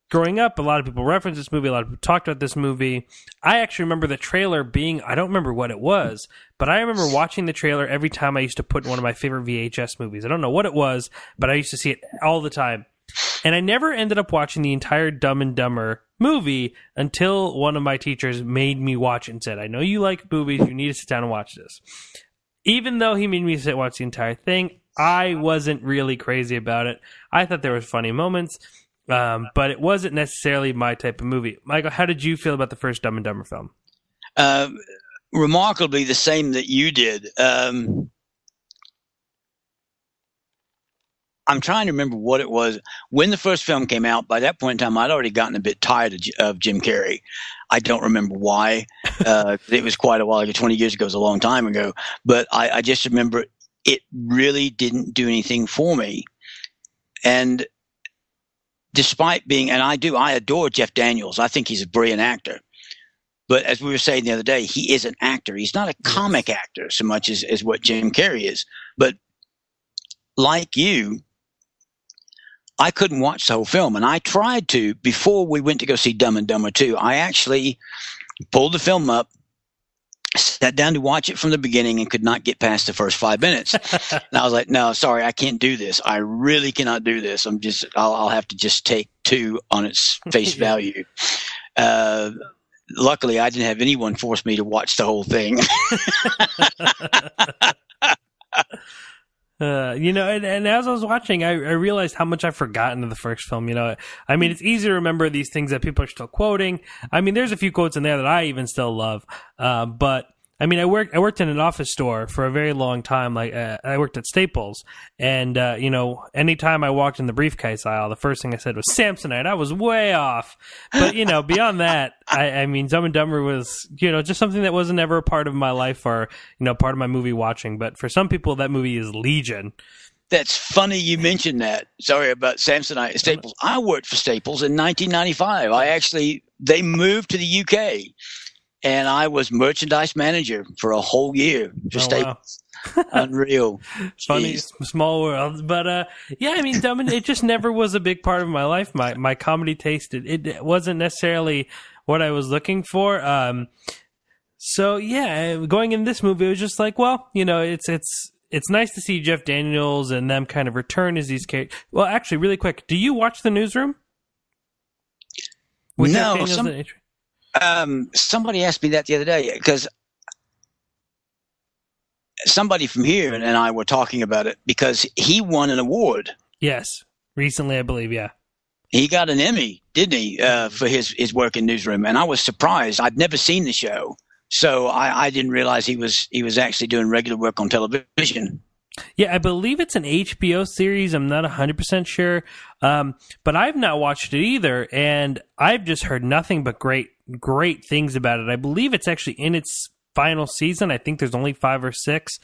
growing up, a lot of people referenced this movie. A lot of people talked about this movie. I actually remember the trailer being, I don't remember what it was, but I remember watching the trailer every time I used to put in one of my favorite VHS movies. I don't know what it was, but I used to see it all the time. And I never ended up watching the entire Dumb and Dumber movie until one of my teachers made me watch it and said, I know you like movies, you need to sit down and watch this. Even though he made me sit watch the entire thing, I wasn't really crazy about it. I thought there was funny moments, but it wasn't necessarily my type of movie. Michael, how did you feel about the first Dumb and Dumber film? Remarkably the same that you did. I'm trying to remember what it was. When the first film came out, by that point in time, I'd already gotten a bit tired of Jim Carrey. I don't remember why. It was quite a while ago. 20 years ago is a long time ago. But I just remember it really didn't do anything for me. And despite being – and I adore Jeff Daniels. I think he's a brilliant actor. But as we were saying the other day, he is an actor. He's not a comic actor so much as what Jim Carrey is. But like you – I couldn't watch the whole film, and I tried to before we went to go see Dumb and Dumber 2. I actually pulled the film up, sat down to watch it from the beginning, and could not get past the first 5 minutes. And I was like, "No, sorry, I can't do this. I really cannot do this. I'll have to just take 2 on its face value." Luckily, I didn't have anyone force me to watch the whole thing. And as I was watching, I realized how much I've forgotten of the first film. I mean, it's easy to remember these things that people are still quoting. I mean, there's a few quotes in there that I even still love. But I mean, I worked in an office store for a very long time. Like I worked at Staples, and anytime I walked in the briefcase aisle, the first thing I said was Samsonite. I was way off. But beyond that, I mean, Dumb and Dumber was just something that wasn't ever a part of my life or part of my movie watching. But for some people, that movie is legion. That's funny you mentioned that. Sorry about Samsonite at Staples. I worked for Staples in 1995. They moved to the UK. And I was merchandise manager for a whole year for Staples. Wow. Unreal. Funny, small world. But I mean, Dumb and it just never was a big part of my life. My comedy taste, it wasn't necessarily what I was looking for. So yeah, going in this movie, it was just like, well, it's nice to see Jeff Daniels and them kind of return as these characters. Well, actually, really quick, do you watch The Newsroom? With no. Somebody asked me that the other day because somebody from here and I were talking about it because he won an award. Yes, recently, I believe. Yeah, he got an Emmy, didn't he, for his work in Newsroom? And I was surprised. I'd never seen the show, so I didn't realize he was actually doing regular work on television. Yeah, I believe it's an HBO series. I'm not 100% sure, but I've not watched it either, and I've just heard nothing but great things about it. I believe it's actually in its final season. I think there's only 5 or 6.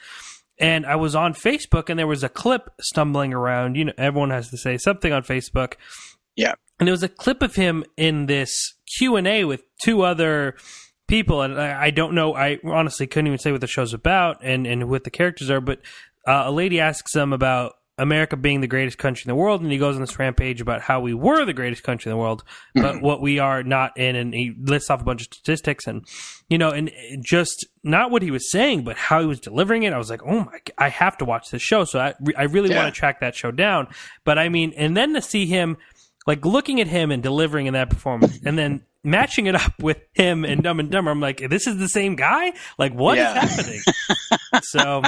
And I was on Facebook, and there was a clip stumbling around. Everyone has to say something on Facebook. Yeah. And there was a clip of him in this Q&A with 2 other people, and I don't know. I honestly couldn't even say what the show's about and what the characters are, but a lady asks him about America being the greatest country in the world, and he goes on this rampage about how we were the greatest country in the world, but what we are not in, and he lists off a bunch of statistics, and and just not what he was saying, but how he was delivering it. I was like, oh my, I have to watch this show, so I really want to track that show down. But I mean, and then to see him, like looking at him and delivering in that performance, and then matching it up with him and Dumb and Dumber, I'm like, this is the same guy? Like, what is happening? So...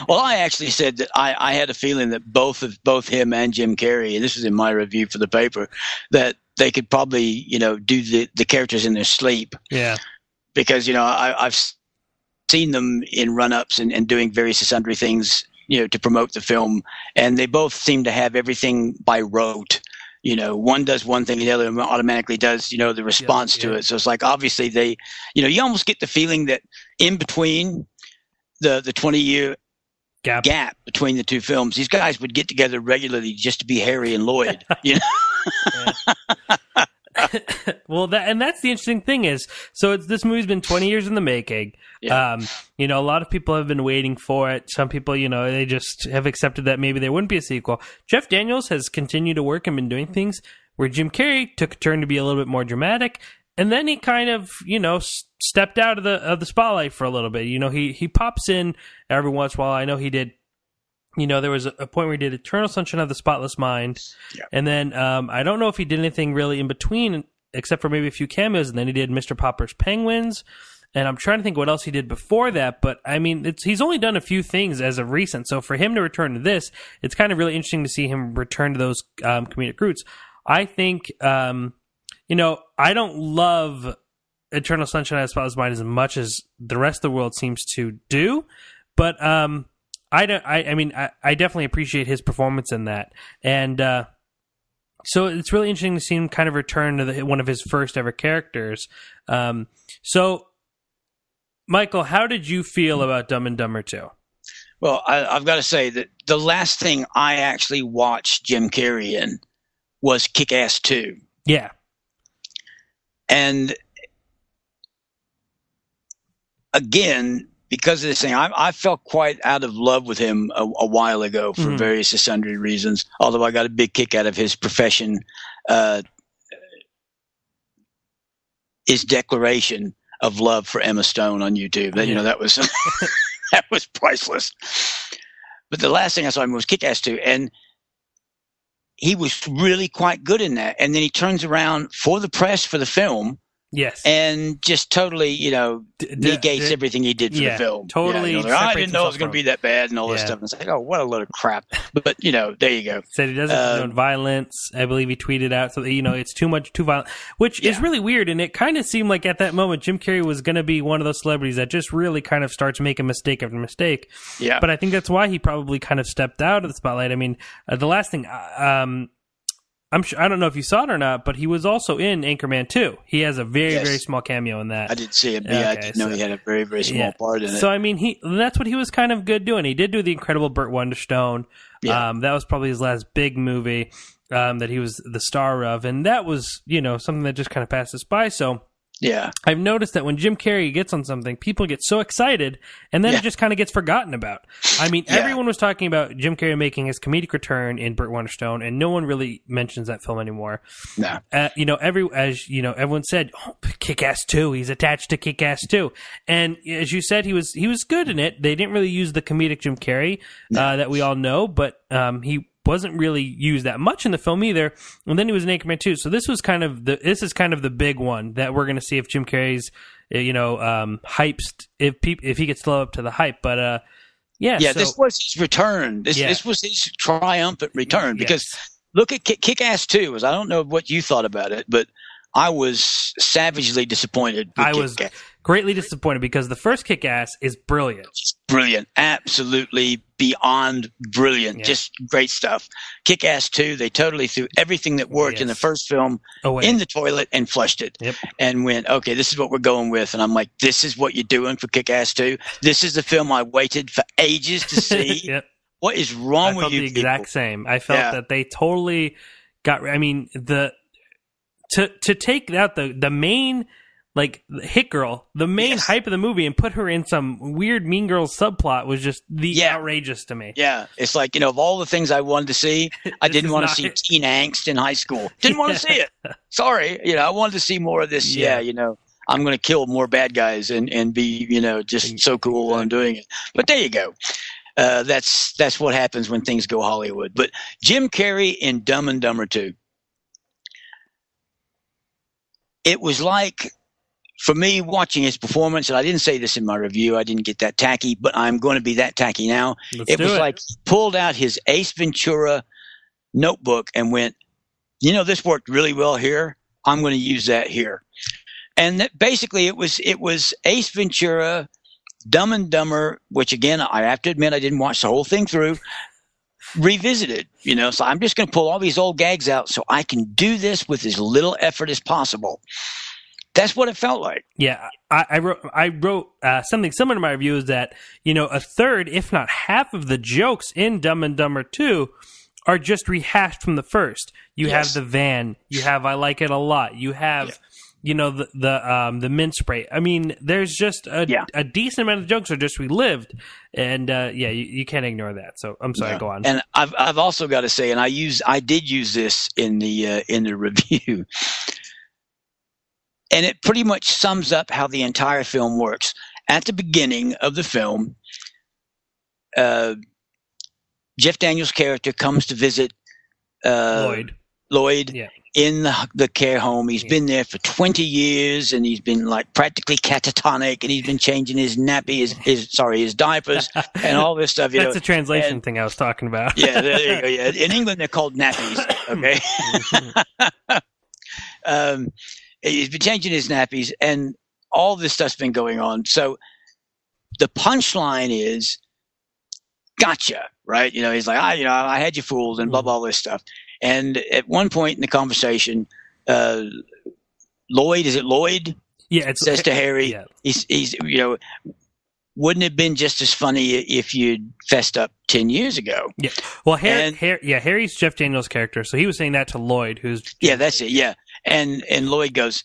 Well, I actually said that I had a feeling that both him and Jim Carrey, and this was in my review for the paper, that they could probably, do the characters in their sleep. Yeah. Because, I've seen them in run-ups and doing various and sundry things, to promote the film, and they both seem to have everything by rote. One does one thing, and the other automatically does, the response to it. So it's like, obviously they, you almost get the feeling that in between the 20-year gap between the 2 films, these guys would get together regularly just to be Harry and Lloyd. Well, that's the interesting thing is, so this movie's been 20 years in the making. Yeah. A lot of people have been waiting for it. Some people, they just have accepted that maybe there wouldn't be a sequel. Jeff Daniels has continued to work and been doing things where Jim Carrey took a turn to be a little bit more dramatic, and then he kind of, stepped out of the spotlight for a little bit. He pops in every once in a while. I know he did. There was a point where he did Eternal Sunshine of the Spotless Mind. Yeah. And then I don't know if he did anything really in between, except for maybe a few cameos. And then he did Mr. Popper's Penguins. And I'm trying to think what else he did before that. But, I mean, he's only done a few things as of recent. So for him to return to this, it's kind of really interesting to see him return to those comedic roots. I think, I don't love Eternal Sunshine of the Spotless Mind as much as the rest of the world seems to do. But, I definitely appreciate his performance in that. And so it's really interesting to see him kind of return to one of his first ever characters. So, Michael, how did you feel about Dumb and Dumber 2? Well, I've got to say that the last thing I actually watched Jim Carrey in was Kick-Ass 2. Yeah. And again, because of this thing, I felt quite out of love with him a while ago for various and sundry reasons, although I got a big kick out of his profession, his declaration of love for Emma Stone on YouTube. That was that was priceless. But the last thing I saw him was Kick-Ass 2, and he was really quite good in that. And then he turns around for the press for the film. Yes. And just totally, negates everything he did for the film. Totally. I didn't know it was going to be that bad and all this stuff. And it's like, oh, what a load of crap. But there you go. Said he doesn't condone violence. I believe he tweeted out, so it's too violent, which is really weird. And it kind of seemed like at that moment, Jim Carrey was going to be one of those celebrities that just really kind of starts making mistake after mistake. Yeah. But I think that's why he probably kind of stepped out of the spotlight. I mean, the last thing, I'm sure, I don't know if you saw it or not, but he was also in Anchorman 2. He has a very, very small cameo in that. I did see it. I didn't know he had a very, very small part in it. So, I mean, that's what he was kind of good doing. He did do The Incredible Burt Wonderstone. Yeah. That was probably his last big movie that he was the star of. And that was, something that just kind of passed us by. So, yeah, I've noticed that when Jim Carrey gets on something, people get so excited, and then it just kind of gets forgotten about. I mean, everyone was talking about Jim Carrey making his comedic return in Burt Wonderstone, and no one really mentions that film anymore. No, everyone said, Kick-Ass 2. He's attached to Kick-Ass 2, and as you said, he was good in it. They didn't really use the comedic Jim Carrey that we all know, but he wasn't really used that much in the film either. And then he was in Anchorman 2. So this is kind of the big one that we're going to see if Jim Carrey's, hyped, if he gets to live up to the hype. But, this was his return. This was his triumphant return because look at Kick-Ass 2. I don't know what you thought about it, but I was savagely disappointed. I was greatly disappointed because the first Kick-Ass is brilliant. Brilliant. Absolutely beyond brilliant. Just great stuff. Kick-Ass 2, they totally threw everything that worked in the first film in the toilet and flushed it. Yep. And went, okay, this is what we're going with. And I'm like, this is what you're doing for Kick-Ass 2? This is the film I waited for ages to see? Yep. What is wrong with you I felt the exact same. I felt that they totally got, I mean, to take out the main, like, hit girl, the main hype of the movie, and put her in some weird Mean Girls subplot was just outrageous to me. Yeah. It's like, of all the things I wanted to see, I didn't want to see teen angst in high school. Didn't want to see it. Sorry. I wanted to see more of this. I'm going to kill more bad guys and be, just so cool while I'm doing it. But there you go. That's what happens when things go Hollywood. But Jim Carrey in Dumb and Dumber 2. It was like, for me, watching his performance, and I didn't say this in my review, I didn't get that tacky, but I'm going to be that tacky now. It was like he pulled out his Ace Ventura notebook and went, this worked really well here. I'm going to use that here. And basically it was Ace Ventura, Dumb and Dumber, which again, I have to admit, I didn't watch the whole thing through, revisited, so I'm just going to pull all these old gags out so I can do this with as little effort as possible. That's what it felt like. Yeah, I wrote something similar to my review is that, a third, if not half of the jokes in Dumb and Dumber 2 are just rehashed from the first. You have the van. You have I Like It a Lot. You have the mint spray. I mean, there's just a decent amount of jokes are just relived, and you can't ignore that. So I'm sorry, go on. And I've also got to say, and I did use this in the review, and it pretty much sums up how the entire film works. At the beginning of the film, Jeff Daniels' character comes to visit Lloyd in the care home. He's been there for 20 years, and he's been like practically catatonic, and he's been changing his nappy, his diapers, and all this stuff. That's a translation thing I was talking about. Yeah, there you go. Yeah, in England they're called nappies. Okay. He's been changing his nappies, and all this stuff's been going on. So the punchline is, gotcha, right? He's like, I had you fooled, and blah, blah, all this stuff. And at one point in the conversation, Lloyd, is it Lloyd? Yeah, says to Harry, he's wouldn't it have been just as funny if you'd fessed up 10 years ago? Yeah. Well, Harry's Jeff Daniels' character, so he was saying that to Lloyd, who's that's it. Yeah, and Lloyd goes,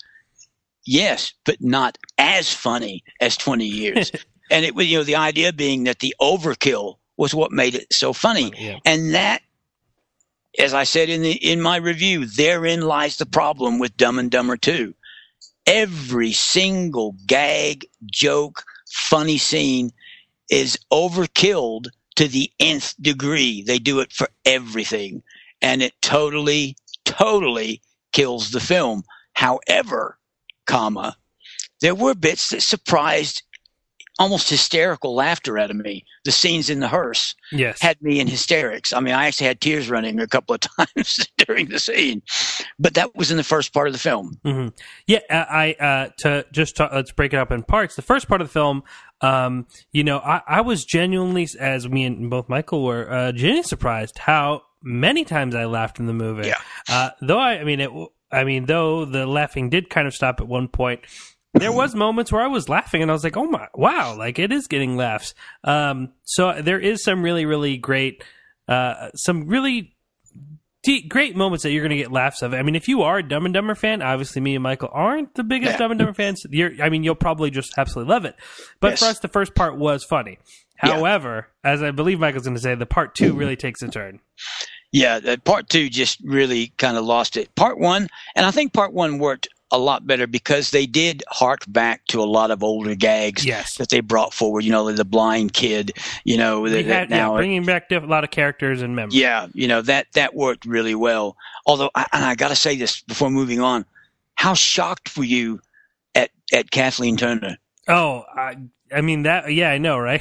yes, but not as funny as 20 years. And it was the idea being that the overkill was what made it so funny, and that. As I said in my review, therein lies the problem with Dumb and Dumber 2. Every single gag, joke, funny scene is overkilled to the nth degree. They do it for everything, and it totally, totally kills the film. However, there were bits that surprised almost hysterical laughter out of me. The scenes in the hearse had me in hysterics. I mean, I actually had tears running a couple of times during the scene, but that was in the first part of the film. Mm-hmm. Yeah, let's break it up in parts. The first part of the film, I was genuinely, as me and both Michael were, genuinely surprised how many times I laughed in the movie. Yeah. Though the laughing did kind of stop at one point. There was moments where I was laughing, and I was like, "Oh my, wow!" Like it is getting laughs. So there is some really, really great, great moments that you're going to get laughs of. I mean, if you are a Dumb and Dumber fan, obviously me and Michael aren't the biggest Dumb and Dumber fans. You'll probably just absolutely love it. But for us, the first part was funny. However, as I believe Michael's going to say, the part 2 really takes a turn. Yeah, part 2 just really kind of lost it. Part 1, and I think part 1 worked a lot better because they did hark back to a lot of older gags that they brought forward. The blind kid. Bringing back a lot of characters and memories. Yeah, that worked really well. Although, I got to say this before moving on: how shocked were you at Kathleen Turner? Oh, I mean that. Yeah, I know, right?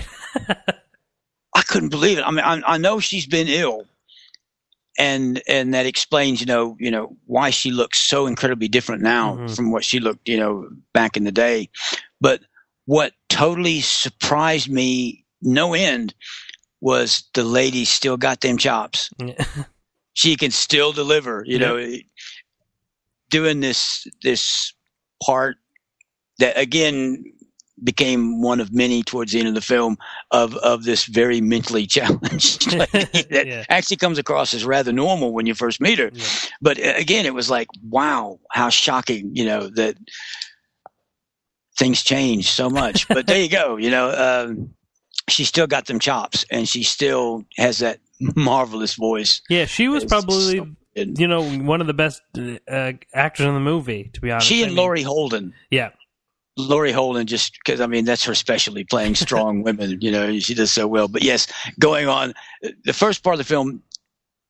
I couldn't believe it. I mean, I know she's been ill. And that explains, why she looks so incredibly different now from what she looked, back in the day. But what totally surprised me no end was the lady still got them chops. She can still deliver, doing this part that, again, became one of many towards the end of the film of this very mentally challenged lady that actually comes across as rather normal when you first meet her. Yeah. But again, it was like, wow, how shocking, that things change so much. But there you go, she still got them chops, and she still has that marvelous voice. Yeah, she was probably, one of the best actors in the movie, to be honest. She and Laurie Holden. Yeah. Laurie Holden, just because, that's her specialty, playing strong women. She does so well. But yes, going on, the first part of the film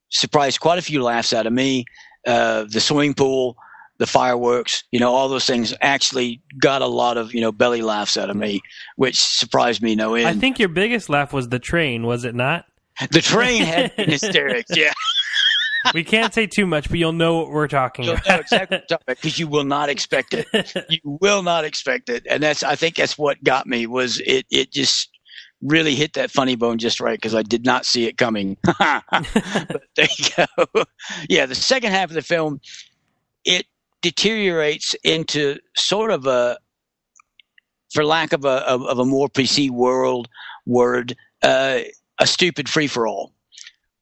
surprised quite a few laughs out of me. The swimming pool, the fireworks, all those things actually got a lot of, belly laughs out of me, which surprised me no end. I think your biggest laugh was the train, was it not? The train had hysterics, yeah. We can't say too much, but you'll know what we're talking about. You'll know exactly what we're talking about, because you will not expect it. You will not expect it. And I think that's what got me, was it just really hit that funny bone just right, because I did not see it coming. But there you go. Yeah, the second half of the film, it deteriorates into sort of for lack of a more PC word, a stupid free-for-all,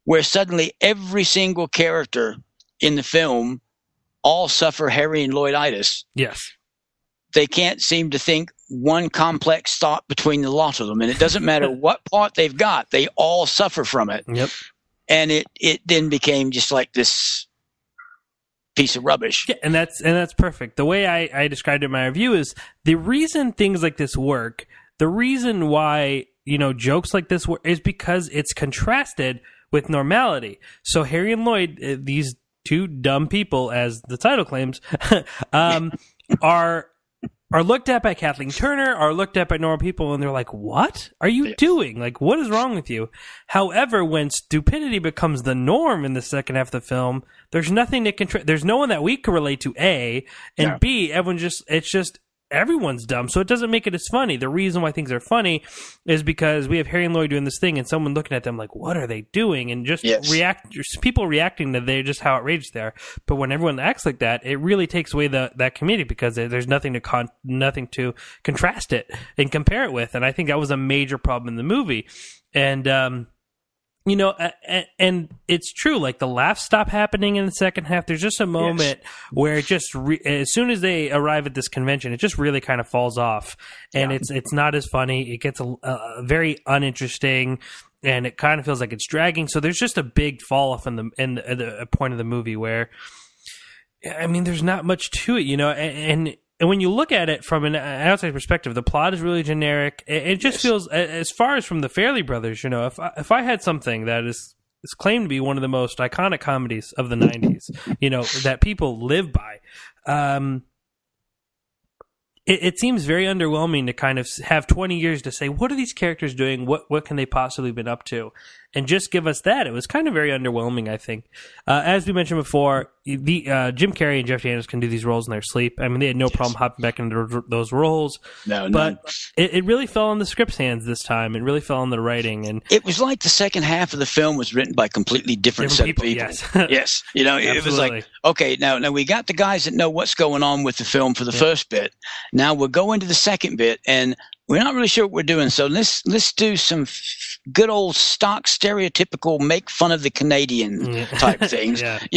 where suddenly every single character in the film all suffer Harry and Lloyditis. Yes. They can't seem to think one complex thought between the lot of them. And it doesn't matter what part they've got, they all suffer from it. Yep. And it then became just like this piece of rubbish. Yeah, and that's perfect. The way I described it in my review is the reason things like this work, the reason why, jokes like this work is because it's contrasted with normality. So Harry and Lloyd, these two dumb people, as the title claims, are looked at by Kathleen Turner, are looked at by normal people, and they're like, what are you doing? Like, what is wrong with you? However, when stupidity becomes the norm in the second half of the film, there's nothing that there's no one that we can relate to, A, and B, everyone's dumb, so it doesn't make it as funny. The reason why things are funny is because we have Harry and Lloyd doing this thing and someone looking at them like, what are they doing? And just people reacting to just how outraged they are. But when everyone acts like that, it really takes away that comedy because there's nothing to contrast it and compare it with. And I think that was a major problem in the movie. And, and it's true, like the laughs stop happening in the second half. There's just a moment where it just, as soon as they arrive at this convention, it just really kind of falls off. And it's not as funny. It gets a very uninteresting, and it kind of feels like it's dragging. So there's just a big fall off in the point of the movie where, I mean, there's not much to it, and when you look at it from an outside perspective, the plot is really generic. It just feels, as far as from the Farrelly brothers, if I had something that is claimed to be one of the most iconic comedies of the 90s, that people live by, it seems very underwhelming to kind of have 20 years to say, what are these characters doing? What can they possibly have been up to? And just give us that. It was kind of very underwhelming, I think. As we mentioned before, Jim Carrey and Jeff Daniels can do these roles in their sleep. I mean, they had no problem hopping back into those roles. But it really fell on the script's hands this time. It really fell on the writing. And it was like the second half of the film was written by completely different set people, of people. Yes. It was like, okay, now we got the guys that know what's going on with the film for the first bit. Now we'll go into the second bit, and we're not really sure what we're doing. So let's do some good old stock stereotypical make fun of the Canadian type things. That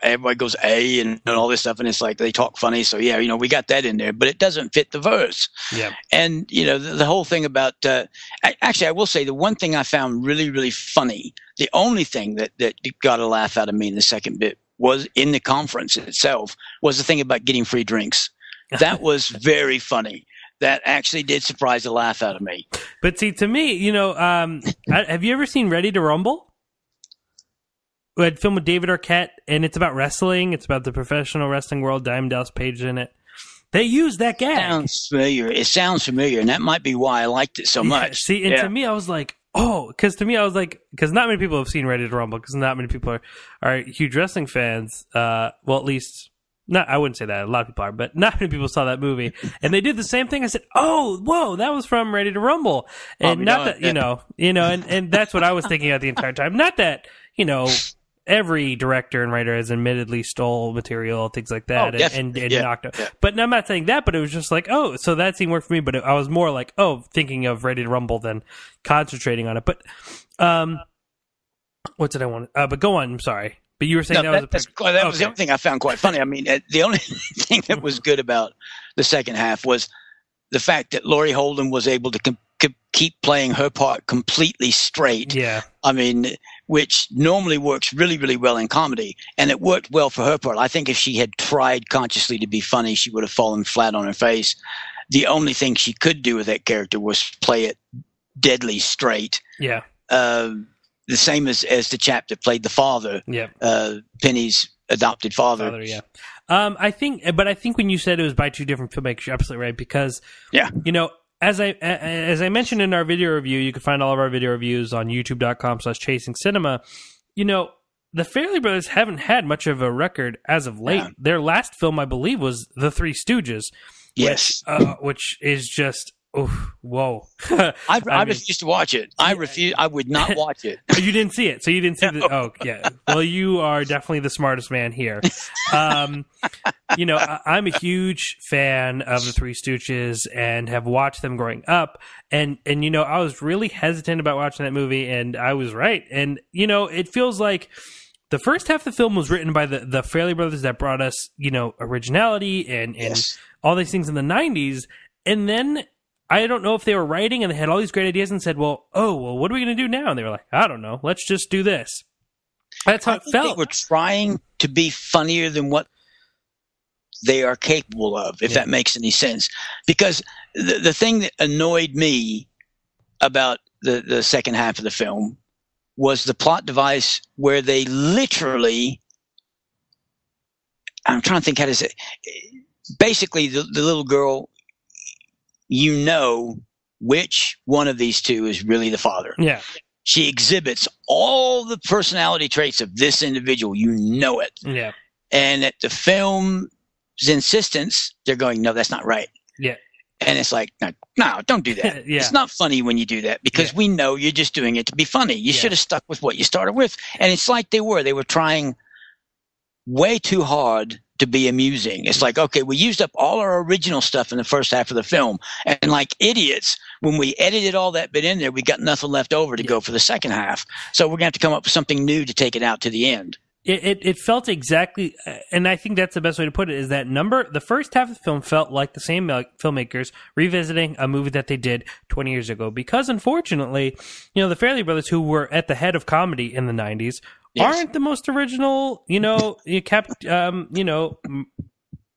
everybody goes and all this stuff, and it's like they talk funny. So we got that in there, but it doesn't fit the verse. Yeah. And the whole thing about actually, I will say the one thing I found really, really funny, the only thing that got a laugh out of me in the second bit was in the conference itself, was the thing about getting free drinks. That was very funny. That actually did surprise a laugh out of me. But see, to me, have you ever seen Ready to Rumble? A film with David Arquette, and it's about wrestling. It's about the professional wrestling world. Diamond Dallas Page is in it. They use that gag. It sounds familiar, and that might be why I liked it so much. See, and to me, I was like, because not many people have seen Ready to Rumble, because not many people are huge wrestling fans. Well, at least... I wouldn't say that. A lot of people are, but not many people saw that movie. And they did the same thing. I said, "Oh, whoa, that was from Ready to Rumble." And and that's what I was thinking about the entire time. Not that, every director and writer has admittedly stole material, things like that, and knocked out. Yeah. But I'm not saying that, but it was just like, oh, so that scene worked for me, but I was more like, thinking of Ready to Rumble than concentrating on it. But what did I want? But go on. I'm sorry. But you were saying that was the only thing I found quite funny. I mean, the only thing that was good about the second half was the fact that Laurie Holden was able to keep playing her part completely straight. Yeah. I mean, which normally works really, really well in comedy. And it worked well for her part. I think if she had tried consciously to be funny, she would have fallen flat on her face. The only thing she could do with that character was play it deadly straight. Yeah. The same as the chap that played the father, Penny's adopted father. I think when you said it was by two different filmmakers, you're absolutely right, because as I mentioned in our video review, you can find all of our video reviews on youtube.com/chasingcinema. The Farrelly brothers haven't had much of a record as of late. Their last film, I believe, was The Three Stooges. Yes. Which is just... Oh, whoa. I refused to watch it. I would not watch it. You didn't see it. So you didn't see the... Oh, yeah. Well, you are definitely the smartest man here. I'm a huge fan of the Three Stooges and have watched them growing up. And I was really hesitant about watching that movie, and I was right. And, it feels like the first half of the film was written by the Farrelly brothers that brought us, originality and all these things in the 90s. And then I don't know if they were writing and they had all these great ideas and said, well, what are we going to do now? And they were like, I don't know. Let's just do this. That's how it felt. They were trying to be funnier than what they are capable of, if that makes any sense. Because the thing that annoyed me about the second half of the film was the plot device where they literally, I'm trying to think how to say, basically the little girl, which one of these two is really the father. Yeah. She exhibits all the personality traits of this individual. It. Yeah. And at the film's insistence, they're going, no, that's not right. Yeah. And it's like, no, don't do that. Yeah. It's not funny when you do that because we know you're just doing it to be funny. You should have stuck with what you started with. And it's like they were trying way too hard to be amusing. It's like, okay, we used up all our original stuff in the first half of the film. And like idiots, when we edited all that bit in there, we got nothing left over to go for the second half. So we're going to have to come up with something new to take it out to the end. It felt exactly, and I think that's the best way to put it, is that the first half of the film felt like the same filmmakers revisiting a movie that they did 20 years ago. Because unfortunately, the Farrelly brothers, who were at the head of comedy in the 90s, aren't the most original,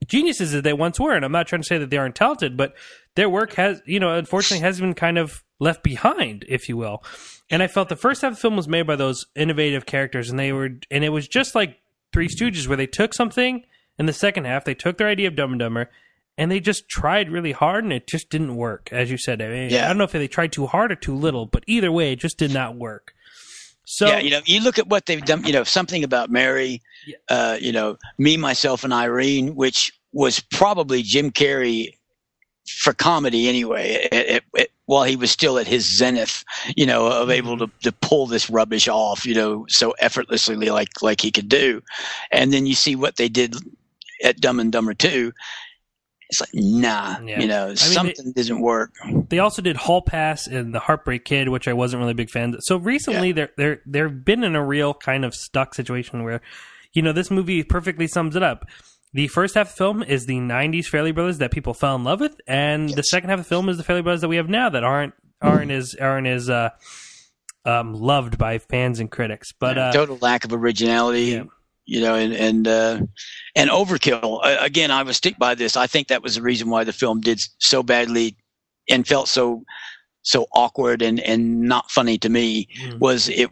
geniuses as they once were. And I'm not trying to say that they aren't talented, but their work has, unfortunately has been kind of left behind, if you will. And I felt the first half of the film was made by those innovative characters, and it was just like Three Stooges, where they took something in the second half, they took their idea of Dumb and Dumber, and they just tried really hard, and it just didn't work, as you said. I don't know if they tried too hard or too little, but either way, it just did not work. So you look at what they've done. Something About Mary, Me, Myself, and Irene, which was probably Jim Carrey for comedy anyway, while he was still at his zenith, of able to pull this rubbish off, so effortlessly like he could do. And then you see what they did at Dumb and Dumber 2. It's like, something doesn't work. They also did Hall Pass and The Heartbreak Kid, which I wasn't really a big fan of. So recently, they've been in a real kind of stuck situation where, this movie perfectly sums it up. The first half of the film is the 90s Farrelly brothers that people fell in love with, and the second half of the film is the Farrelly brothers that we have now that aren't as loved by fans and critics. But total lack of originality. And overkill. Again, I would stick by this. I think that was the reason why the film did so badly and felt so awkward and not funny to me. It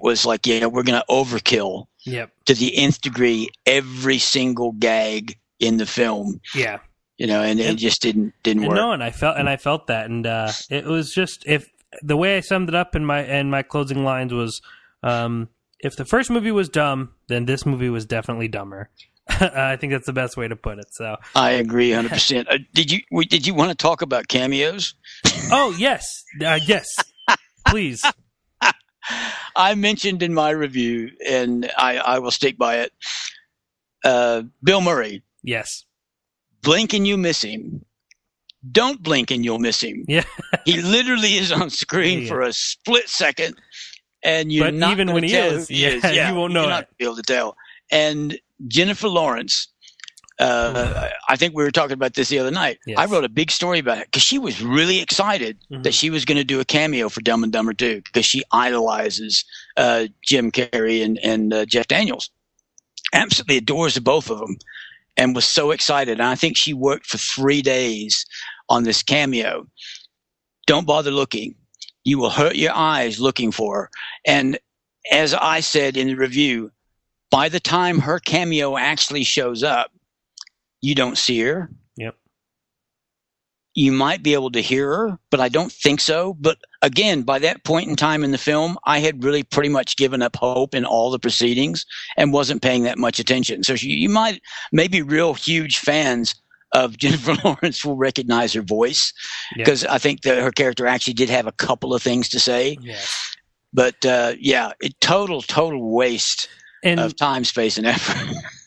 was like, we're going to overkill to the nth degree every single gag in the film. Yeah. And it just didn't work. No, and I felt that, and it was just, if the way I summed it up in my closing lines was, if the first movie was dumb, then this movie was definitely dumber. I think that's the best way to put it. So I agree 100%. Did you want to talk about cameos? Oh, yes. Yes. Please. I mentioned in my review, and I will stick by it, Bill Murray. Yes. Blink and you miss him. Don't blink and you'll miss him. Yeah. He literally is on screen for a split second. And you're not even when he is, you won't know. You're not be able to tell. And Jennifer Lawrence, I think we were talking about this the other night. Yes. I wrote a big story about it because she was really excited that she was going to do a cameo for Dumb and Dumber 2 because she idolizes Jim Carrey and Jeff Daniels. Absolutely adores the both of them and was so excited. And I think she worked for 3 days on this cameo. Don't bother looking. You will hurt your eyes looking for her. And as I said in the review, by the time her cameo actually shows up, you don't see her. Yep. You might be able to hear her, but I don't think so. But again, by that point in time in the film, I had really pretty much given up hope in all the proceedings and wasn't paying that much attention. So you might, maybe real huge fans of Jennifer Lawrence will recognize her voice because I think that her character actually did have a couple of things to say. Yeah. But total waste of time, space, and effort.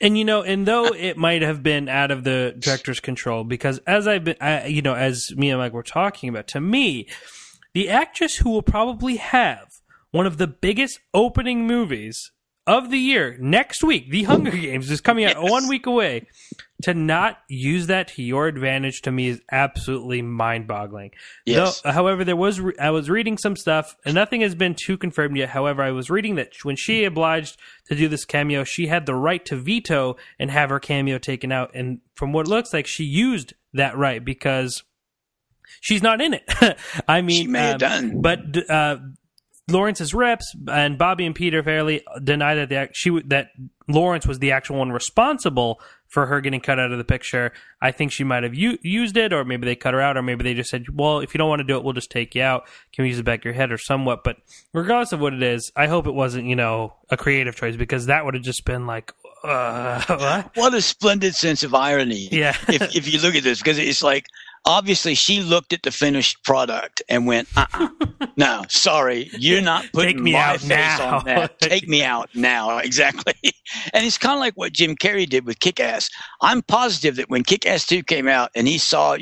And and though it might have been out of the director's control, because as as me and Mike were talking about, to me, the actress who will probably have one of the biggest opening movies of the year next week, The Hunger Games, is coming out 1 week away. To not use that to your advantage, to me, is absolutely mind-boggling. Yes. However, I was reading some stuff, and nothing has been too confirmed yet. However, I was reading that when she obliged to do this cameo, she had the right to veto and have her cameo taken out. And from what it looks like, she used that right because she's not in it. I mean, she may have done. But Lawrence's reps and Bobby and Peter Fairley deny that Lawrence was the actual one responsible for her getting cut out of the picture. I think she might have used it, or maybe they cut her out, or maybe they just said, well, if you don't want to do it, we'll just take you out. Can we use the back of your head or somewhat? But regardless of what it is, I hope it wasn't, a creative choice, because that would have just been like, what a splendid sense of irony. Yeah. if you look at this, because it's like, obviously she looked at the finished product and went, no, sorry, you're not putting my face on that. Take me out now. Exactly. And it's kind of like what Jim Carrey did with Kick-Ass. I'm positive that when Kick-Ass 2 came out and he saw,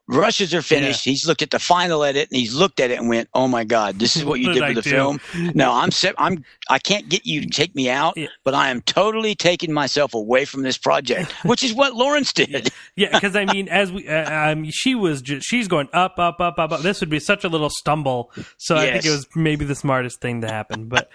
rushes are finished. Yeah. He's looked at the final edit and he's looked at it and went, "Oh my God, this is what you did with the film." No, I can't get you to take me out, but I am totally taking myself away from this project, which is what Lawrence did. Yeah, because I mean, as we, she's going up, up, up, up, up. This would be such a little stumble. So I think it was maybe the smartest thing to happen, but.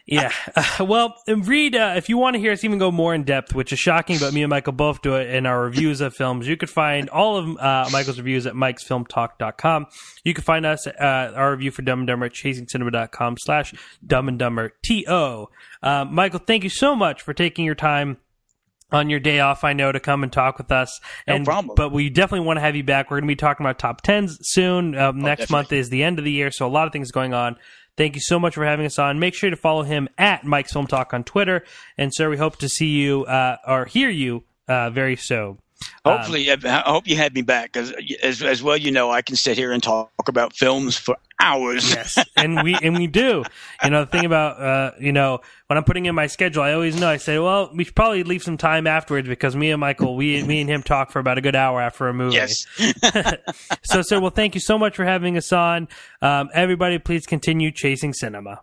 Yeah. Well, Reed, if you want to hear us even go more in depth, which is shocking, but me and Michael both do it in our reviews of films, you could find all of Michael's reviews at mikesfilmtalk.com. You can find us, our review for Dumb and Dumber at chasingcinema.com/dumbandDumberTO. Michael, thank you so much for taking your time on your day off, I know, to come and talk with us. No problem. But we definitely want to have you back. We're going to be talking about top 10s soon. Next month is the end of the year, so a lot of things going on. Thank you so much for having us on. Make sure to follow him at Mike's Film Talk on Twitter. And sir, we hope to see you or hear you very soon. Hopefully, I hope you had me back, because as well, I can sit here and talk about films for hours. Yes, and we do. The thing about when I'm putting in my schedule, I always know. I say, well, we should probably leave some time afterwards, because me and Michael, me and him talk for about a good hour after a movie. Yes. So, sir, well, thank you so much for having us on. Everybody, please continue chasing cinema.